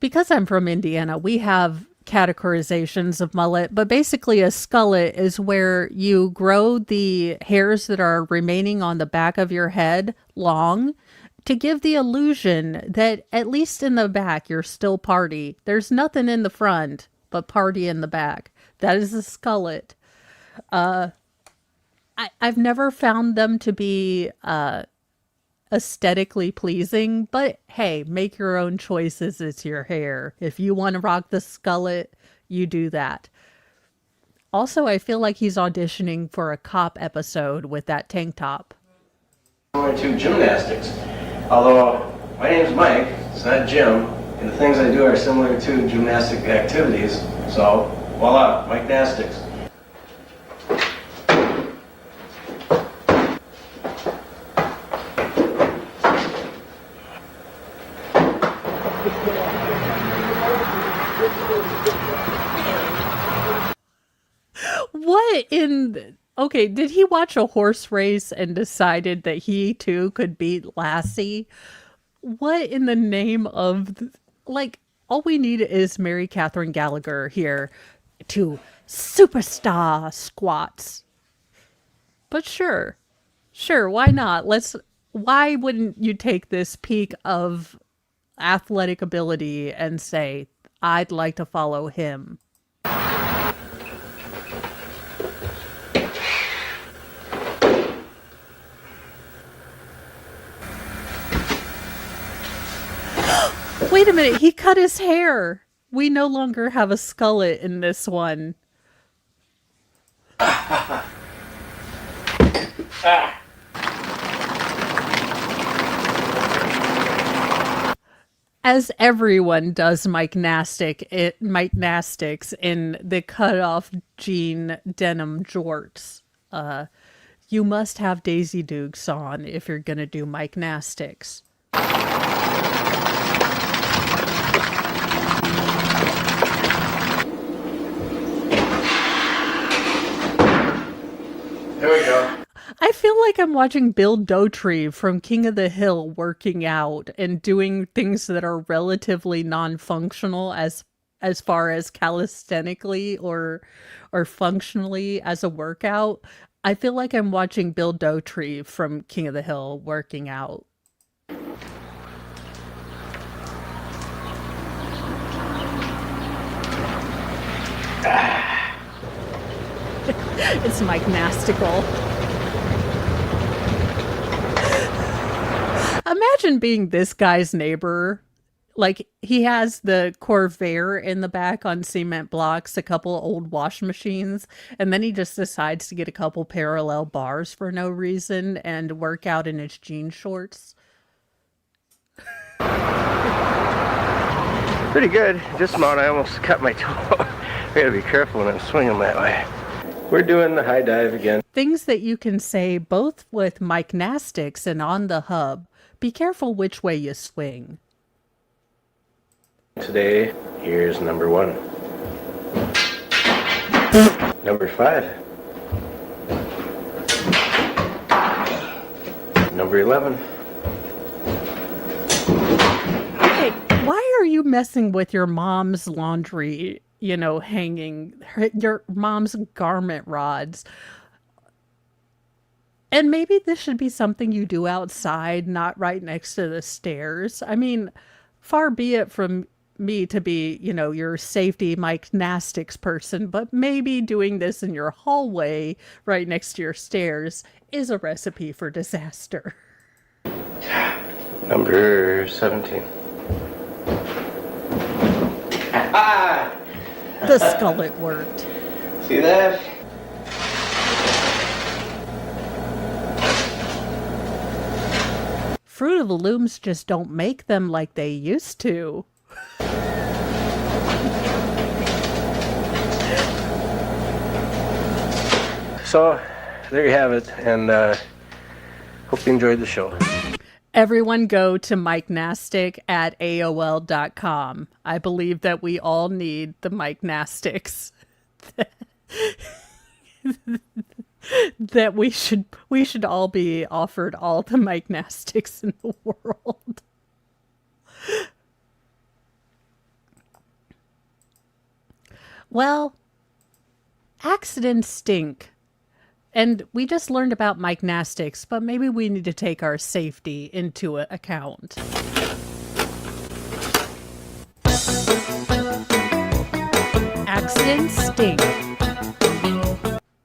Speaker 2: because I'm from Indiana, we have categorizations of mullet, but basically a skullet is where you grow the hairs that are remaining on the back of your head long to give the illusion that at least in the back you're still party. There's nothing in the front but party in the back. That is a skullet. I've never found them to be aesthetically pleasing, but hey, make your own choices. It's your hair. If you want to rock the skullet, you do that. Also, I feel like he's auditioning for a cop episode with that tank top.
Speaker 4: similar to gymnastics. Although my name's Mike, it's not Jim, and the things I do are similar to gymnastic activities. So, voila, Mike Nastics.
Speaker 2: What in... Okay, did he watch a horse race and decided that he too could beat Lassie? What in the name of... Like, all we need is Mary Catherine Gallagher here to superstar squats. But sure, why not? Why wouldn't you take this peak of athletic ability and say, I'd like to follow him? Wait a minute, he cut his hair. We no longer have a skullet in this one. As everyone does Mike Nastics in the cutoff jean denim jorts. You must have Daisy Dukes on if you're gonna do Mike Nastics.
Speaker 4: There we go.
Speaker 2: I feel like I'm watching Bill Dotree from King of the Hill working out and doing things that are relatively non-functional as far as calisthenically or functionally as a workout. I feel like I'm watching Bill Dotree from King of the Hill working out. It's Mike Nastical. Imagine being this guy's neighbor. Like, he has the Corvair in the back on cement blocks, a couple old wash machines, and then he just decides to get a couple parallel bars for no reason and work out in his jean shorts.
Speaker 4: Pretty good. Dismount, I almost cut my toe. I gotta be careful when I'm swinging that way. We're doing the high dive again.
Speaker 2: Things that you can say both with Mike Nastics and on the hub. Be careful which way you swing.
Speaker 4: Today, here's number 1. Number 5. Number 11.
Speaker 2: Hey, why are you messing with your mom's laundry, hanging, your mom's garment rods? And maybe this should be something you do outside, not right next to the stairs. I mean, far be it from me to be, your safety Mike Nastics person, but maybe doing this in your hallway right next to your stairs is a recipe for disaster.
Speaker 4: Number 17. Ah!
Speaker 2: The skullet worked.
Speaker 4: See that?
Speaker 2: Fruit of the Looms just don't make them like they used to.
Speaker 4: So, there you have it, and hope you enjoyed the show.
Speaker 2: Everyone go to MikeNastic@AOL.com. I believe that we all need the Mike Nastics. That we should all be offered all the Mike Nastics in the world. Well, accidents stink. And we just learned about Mike Nastics, but maybe we need to take our safety into account. Accidents stink.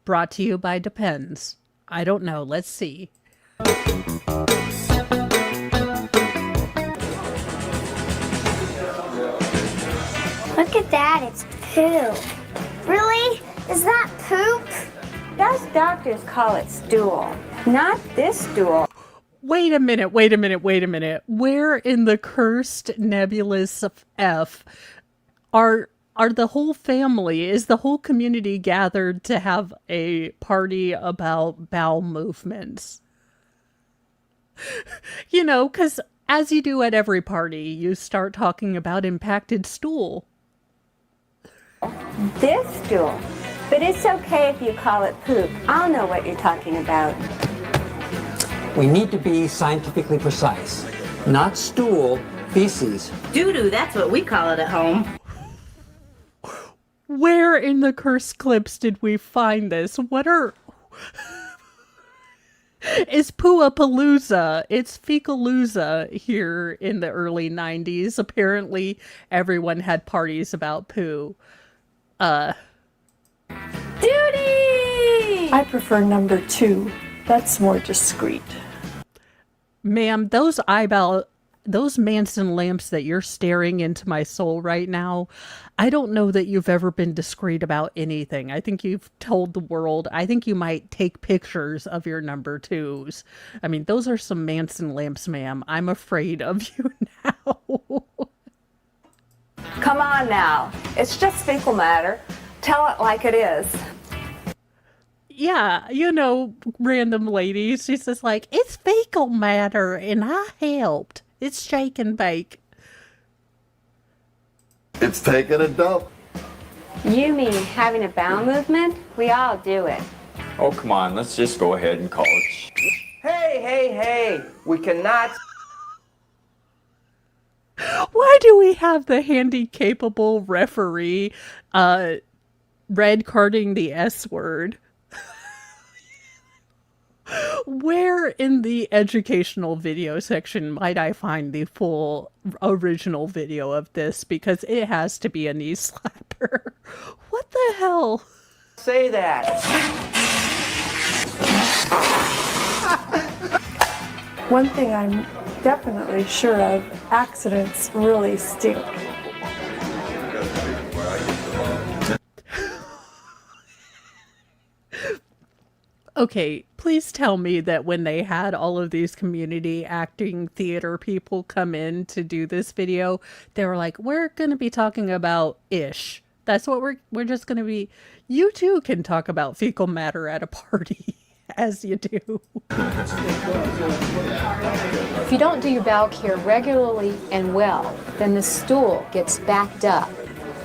Speaker 2: Brought to you by Depends. I don't know. Let's see.
Speaker 3: Look at that, it's poo. Really? Is that poop?
Speaker 5: Us doctors call it stool, not this stool.
Speaker 2: Wait a minute. Where in the cursed nebulous of F are the whole family, is the whole community gathered to have a party about bowel movements? Because as you do at every party, you start talking about impacted stool.
Speaker 5: This stool. But it's okay if you call it poop. I'll know what you're talking about.
Speaker 6: We need to be scientifically precise. Not stool, feces.
Speaker 7: Doo-doo, that's what we call it at home.
Speaker 2: Where in the cursed clips did we find this? What are... It's Poo-a-palooza. It's Fecalooza here in the early 90s. Apparently, everyone had parties about poo.
Speaker 5: Duty!
Speaker 8: I prefer number 2. That's more discreet.
Speaker 2: Ma'am, those Manson lamps that you're staring into my soul right now, I don't know that you've ever been discreet about anything. I think you've told the world. I think you might take pictures of your number 2s. I mean, those are some Manson lamps, ma'am. I'm afraid of you now.
Speaker 5: Come on now. It's just fecal matter. Tell it like it is.
Speaker 2: Yeah, random lady. She's just like, it's fecal matter and I helped. It's shake and bake.
Speaker 9: It's taking a dump.
Speaker 5: You mean having a bowel movement? We all do it.
Speaker 10: Oh, come on, let's just go ahead and call it.
Speaker 11: Hey, we cannot.
Speaker 2: Why do we have the handy-capable referee red carding the S word? Where in the educational video section might I find the full original video of this? Because it has to be a knee slapper. What the hell?
Speaker 11: Say that.
Speaker 8: One thing I'm definitely sure of, accidents really stink.
Speaker 2: Okay, please tell me that when they had all of these community acting theater people come in to do this video, they were like, we're going to be talking about ish. That's what we're just going to be. You too can talk about fecal matter at a party, as you do.
Speaker 12: If you don't do your bowel care regularly and well, then the stool gets backed up.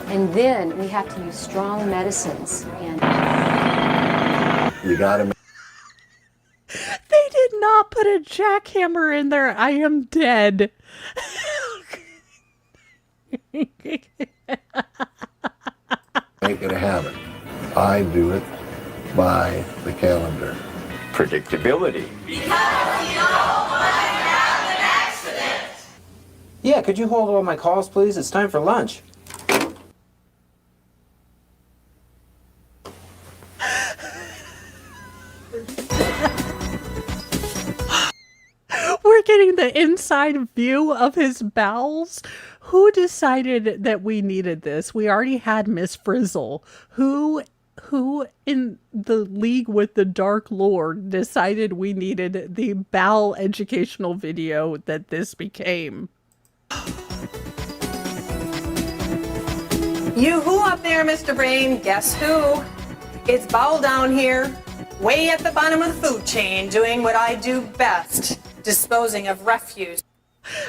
Speaker 12: And then we have to use strong medicines. And
Speaker 9: You gotta.
Speaker 2: They did not put a jackhammer in there. I am dead.
Speaker 9: Make it a habit. I do it by the calendar.
Speaker 10: Predictability.
Speaker 11: Yeah, could you hold all my calls, please? It's time for lunch.
Speaker 2: We're getting the inside view of his bowels. Who decided that we needed this? We already had Miss Frizzle. Who in the league with the Dark Lord decided we needed the bowel educational video that this became?
Speaker 13: You who up there, Mr. Brain? Guess who? It's Bowel down here, way at the bottom of the food chain, doing what I do best, disposing of refuse.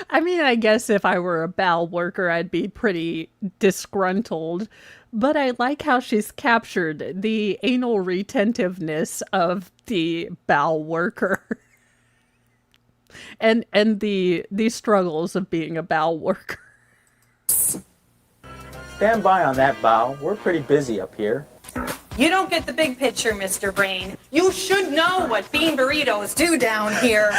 Speaker 2: I mean, I guess if I were a bowel worker, I'd be pretty disgruntled. But I like how she's captured the anal retentiveness of the bowel worker. and the struggles of being a bowel worker.
Speaker 11: Stand by on that, Bow. We're pretty busy up here.
Speaker 13: You don't get the big picture, Mr. Brain. You should know what bean burritos do down here.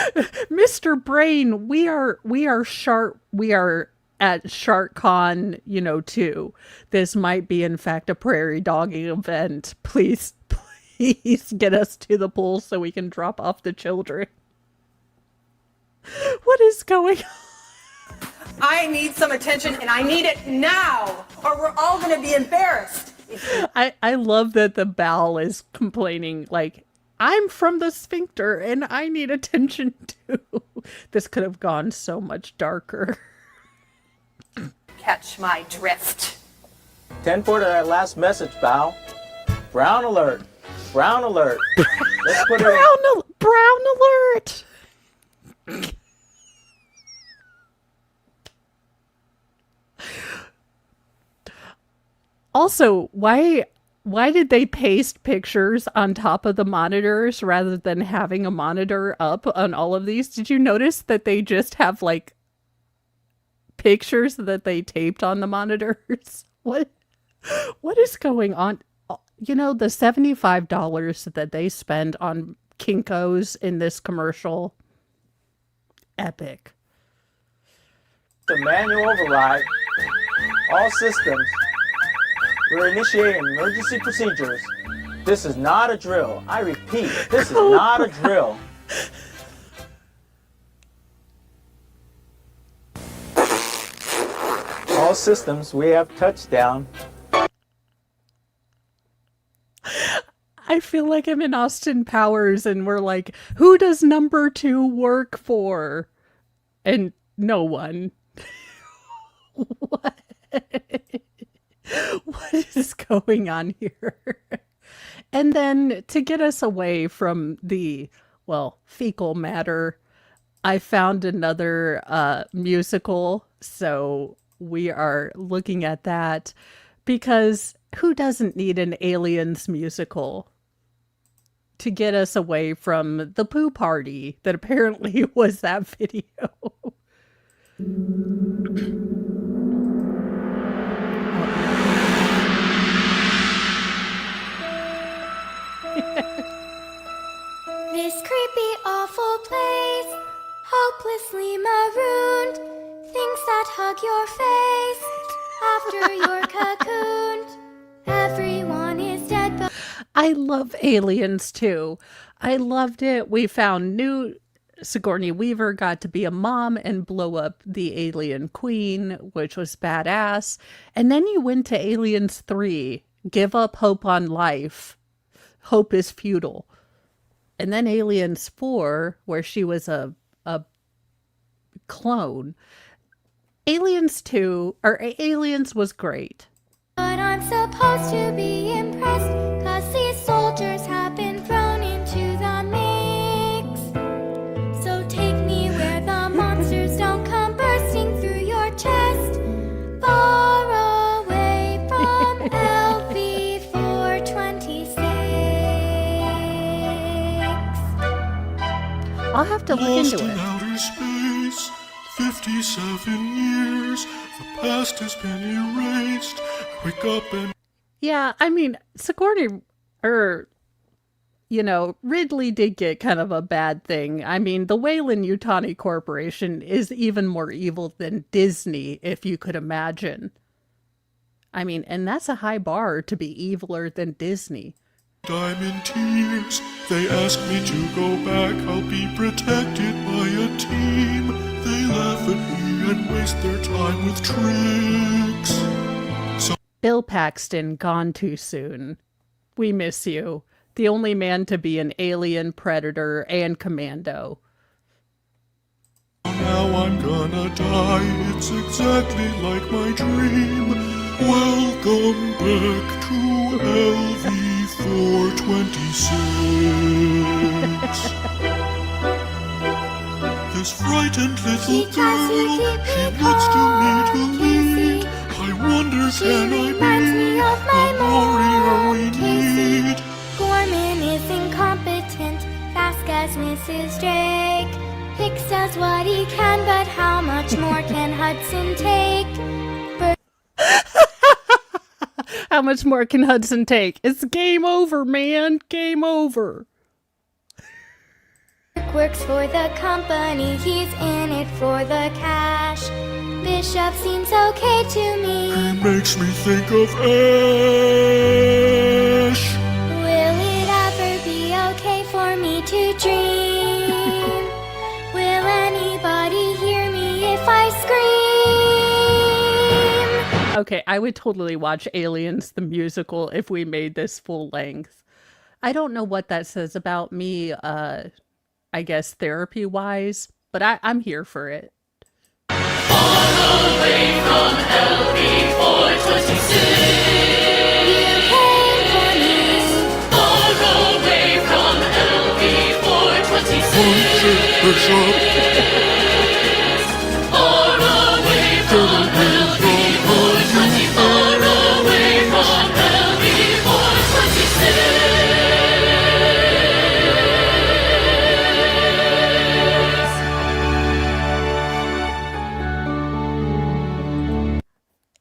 Speaker 2: Mr. Brain, we are sharp. We are at SharkCon, too. This might be, in fact, a prairie dogging event. Please get us to the pool so we can drop off the children. What is going on?
Speaker 13: I need some attention, and I need it now, or we're all going to be embarrassed.
Speaker 2: I love that the bowel is complaining, like, I'm from the sphincter, and I need attention, too. This could have gone so much darker.
Speaker 13: Catch my drift.
Speaker 11: 10-4 to that last message, Bow. Brown alert. Brown alert. Let's put
Speaker 2: Brown alert. Also, why did they paste pictures on top of the monitors rather than having a monitor up on all of these? Did you notice that they just have like pictures that they taped on the monitors? What is going on? The $75 that they spend on Kinko's in this commercial, epic.
Speaker 11: The manual override. All systems. We're initiating emergency procedures. This is not a drill. I repeat, this is not a drill. All systems, we have touchdown.
Speaker 2: I feel like I'm in Austin Powers and we're like, who does number 2 work for? And no one. What? What is going on here? And then to get us away from the, well, fecal matter, I found another musical. So we are looking at that because who doesn't need an Aliens musical to get us away from the poo party that apparently was that video?
Speaker 3: This creepy, awful place, hopelessly marooned, things that hug your face after you're cocooned. Everyone is dead, but
Speaker 2: I love Aliens too. I loved it. We found new Sigourney Weaver got to be a mom and blow up the alien queen, which was badass. And then you went to Aliens 3, Give Up Hope on Life. Hope is futile. And then Aliens 4, where she was a clone. Aliens 2, or Aliens was great.
Speaker 3: I'm supposed to be impressed, 'cause these soldiers have been thrown into the mix. So take me where the monsters don't come bursting through your chest. Far away from LV 426.
Speaker 2: I'll have to look
Speaker 14: Lost
Speaker 2: into
Speaker 14: in
Speaker 2: it.
Speaker 14: outer space, 57 years, the past has been erased. Wake up and...
Speaker 2: Yeah, I mean, Sigourney, Ridley did get kind of a bad thing. I mean, the Weyland-Yutani Corporation is even more evil than Disney, if you could imagine. I mean, and that's a high bar to be eviler than Disney.
Speaker 14: I'm in tears, they ask me to go back, I'll be protected by a team. They laugh at me and waste their time with tricks.
Speaker 2: Bill Paxton, gone too soon. We miss you. The only man to be an alien, predator, and commando.
Speaker 14: Now I'm gonna die, it's exactly like my dream. Welcome back to LV 426. This frightened little girl, she wants to me to lead. I wonder, can I be the warrior we need?
Speaker 3: Gorman is incompetent, fast as Mrs. Drake. Hicks does what he can, but how much more can Hudson take?
Speaker 2: How much more can Hudson take? It's game over, man. Game over.
Speaker 3: Works for the company, he's in it for the cash. Bishop seems okay to me.
Speaker 14: He makes me think of Ash.
Speaker 3: Will it ever be okay for me to dream? Will anybody hear me if I scream?
Speaker 2: Okay, I would totally watch Aliens the musical if we made this full length. I don't know what that says about me, I guess therapy-wise, but I'm here for it.
Speaker 3: Away from LV 426. You came for me. Far away from LV 426. Far away from LV 426. Far away from LV 426.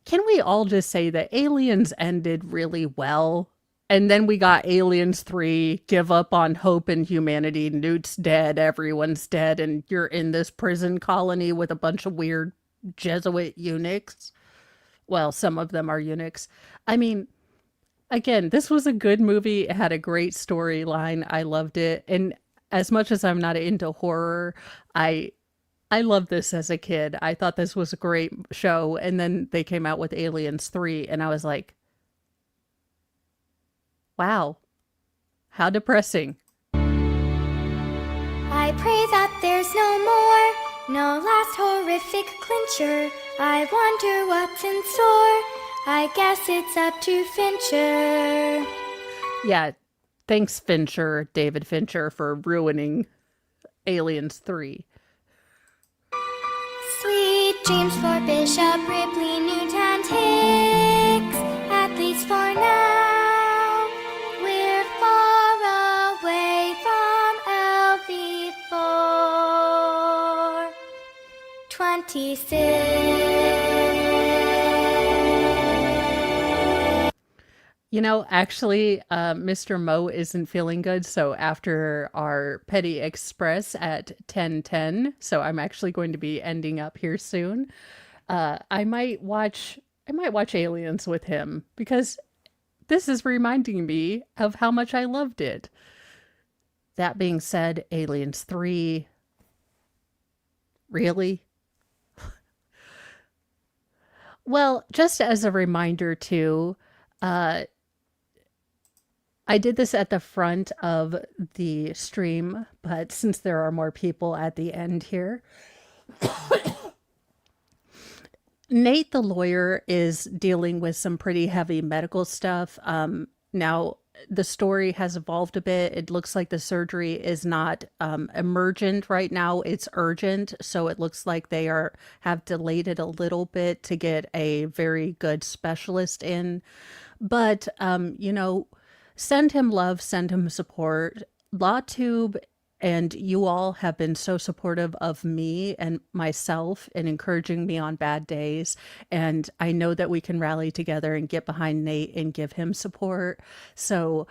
Speaker 2: Can we all just say that Aliens ended really well? And then we got Aliens 3, give up on hope and humanity, Newt's dead, everyone's dead, and you're in this prison colony with a bunch of weird Jesuit eunuchs. Well, some of them are eunuchs. I mean, again, this was a good movie. It had a great storyline. I loved it. And as much as I'm not into horror, I loved this as a kid. I thought this was a great show. And then they came out with Aliens 3, and I was like, wow, how depressing.
Speaker 3: I pray that there's no more No last horrific clincher. I wonder what's in store. I guess it's up to Fincher.
Speaker 2: Yeah, thanks, Fincher, David Fincher, for ruining Aliens 3.
Speaker 3: Sweet dreams for Bishop Ripley, Newt and Hicks. At least for now, we're far away from LV4 26.
Speaker 2: You know, actually, Mr. Mo isn't feeling good, so after our Petty Express at 10:10, so I'm actually going to be ending up here soon. I might watch Aliens with him because this is reminding me of how much I loved it. That being said, Aliens 3, really? Well, just as a reminder too, I did this at the front of the stream, but since there are more people at the end here, Nate the lawyer is dealing with some pretty heavy medical stuff. Now, the story has evolved a bit. It looks like the surgery is not emergent right now. It's urgent. So it looks like they have delayed it a little bit to get a very good specialist in. But, you know, send him love, send him support. LawTube and you all have been so supportive of me and myself and encouraging me on bad days. And I know that we can rally together and get behind Nate and give him support. So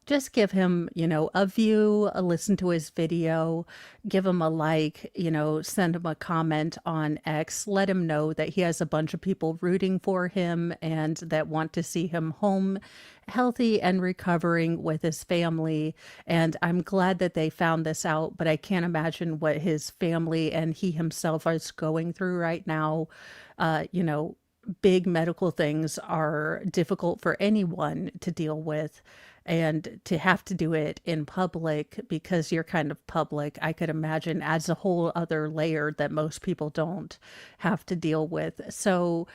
Speaker 2: just give him, you know, a view, a listen to his video, give him a like, you know, send him a comment on X, let him know that he has a bunch of people rooting for him and that want to see him home healthy and recovering with his family. And I'm glad that they found this out, but I can't imagine what his family and he himself is going through right now. You know, big medical things are difficult for anyone to deal with, and to have to do it in public because you're kind of public, I could imagine adds a whole other layer that most people don't have to deal with. So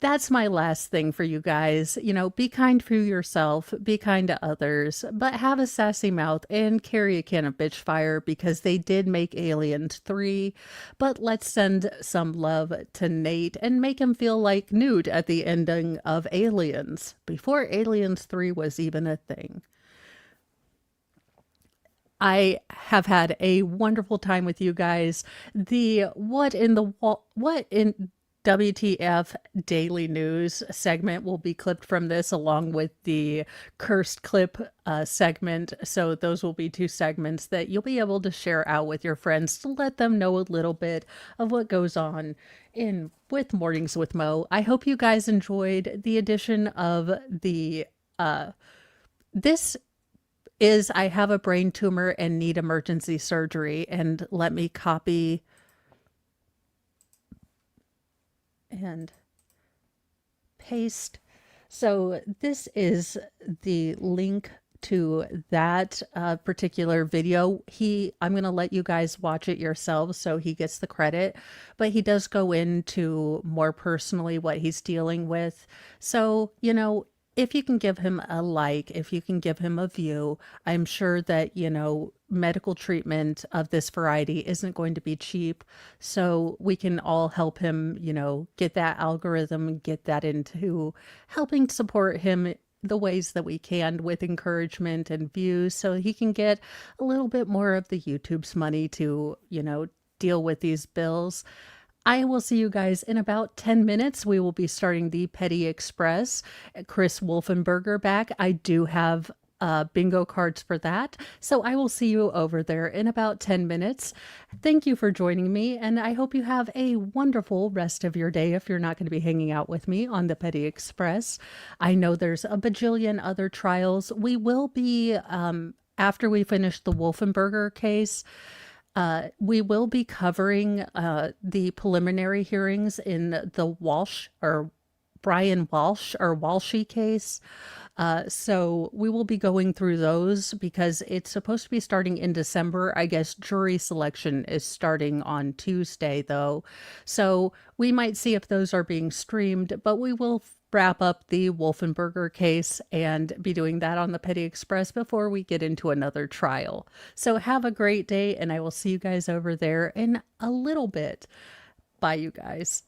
Speaker 2: that's my last thing for you guys. You know, be kind to yourself, be kind to others, but have a sassy mouth and carry a can of bitch fire because they did make Aliens 3. But let's send some love to Nate and make him feel like Newt at the ending of Aliens, before Aliens 3 was even a thing. I have had a wonderful time with you guys. The what in WTF Daily News segment will be clipped from this along with the cursed clip segment. So those will be two segments that you'll be able to share out with your friends to let them know a little bit of what goes on with Mornings with Mo. I hope you guys enjoyed the edition of the this is I have a brain tumor and need emergency surgery, and let me copy and paste. So this is the link to that particular video. I'm going to let you guys watch it yourselves so he gets the credit, but he does go into more personally what he's dealing with. So, you know, if you can give him a like, if you can give him a view, I'm sure that, you know, medical treatment of this variety isn't going to be cheap. So we can all help him, you know, get that algorithm and get that into helping support him the ways that we can with encouragement and views so he can get a little bit more of the YouTube's money to, you know, deal with these bills. I will see you guys in about 10 minutes. We will be starting the Petty Express. Chris Wolfenberger back. I do have bingo cards for that. So I will see you over there in about 10 minutes. Thank you for joining me, and I hope you have a wonderful rest of your day if you're not going to be hanging out with me on the Petty Express. I know there's a bajillion other trials. We will be, after we finish the Wolfenberger case, we will be covering the preliminary hearings in the Brian Walsh or Walshy case. So we will be going through those because it's supposed to be starting in December. I guess jury selection is starting on Tuesday, though. So we might see if those are being streamed, but we will wrap up the Wolfenberger case and be doing that on the Petty Express before we get into another trial. So have a great day, and I will see you guys over there in a little bit. Bye, you guys.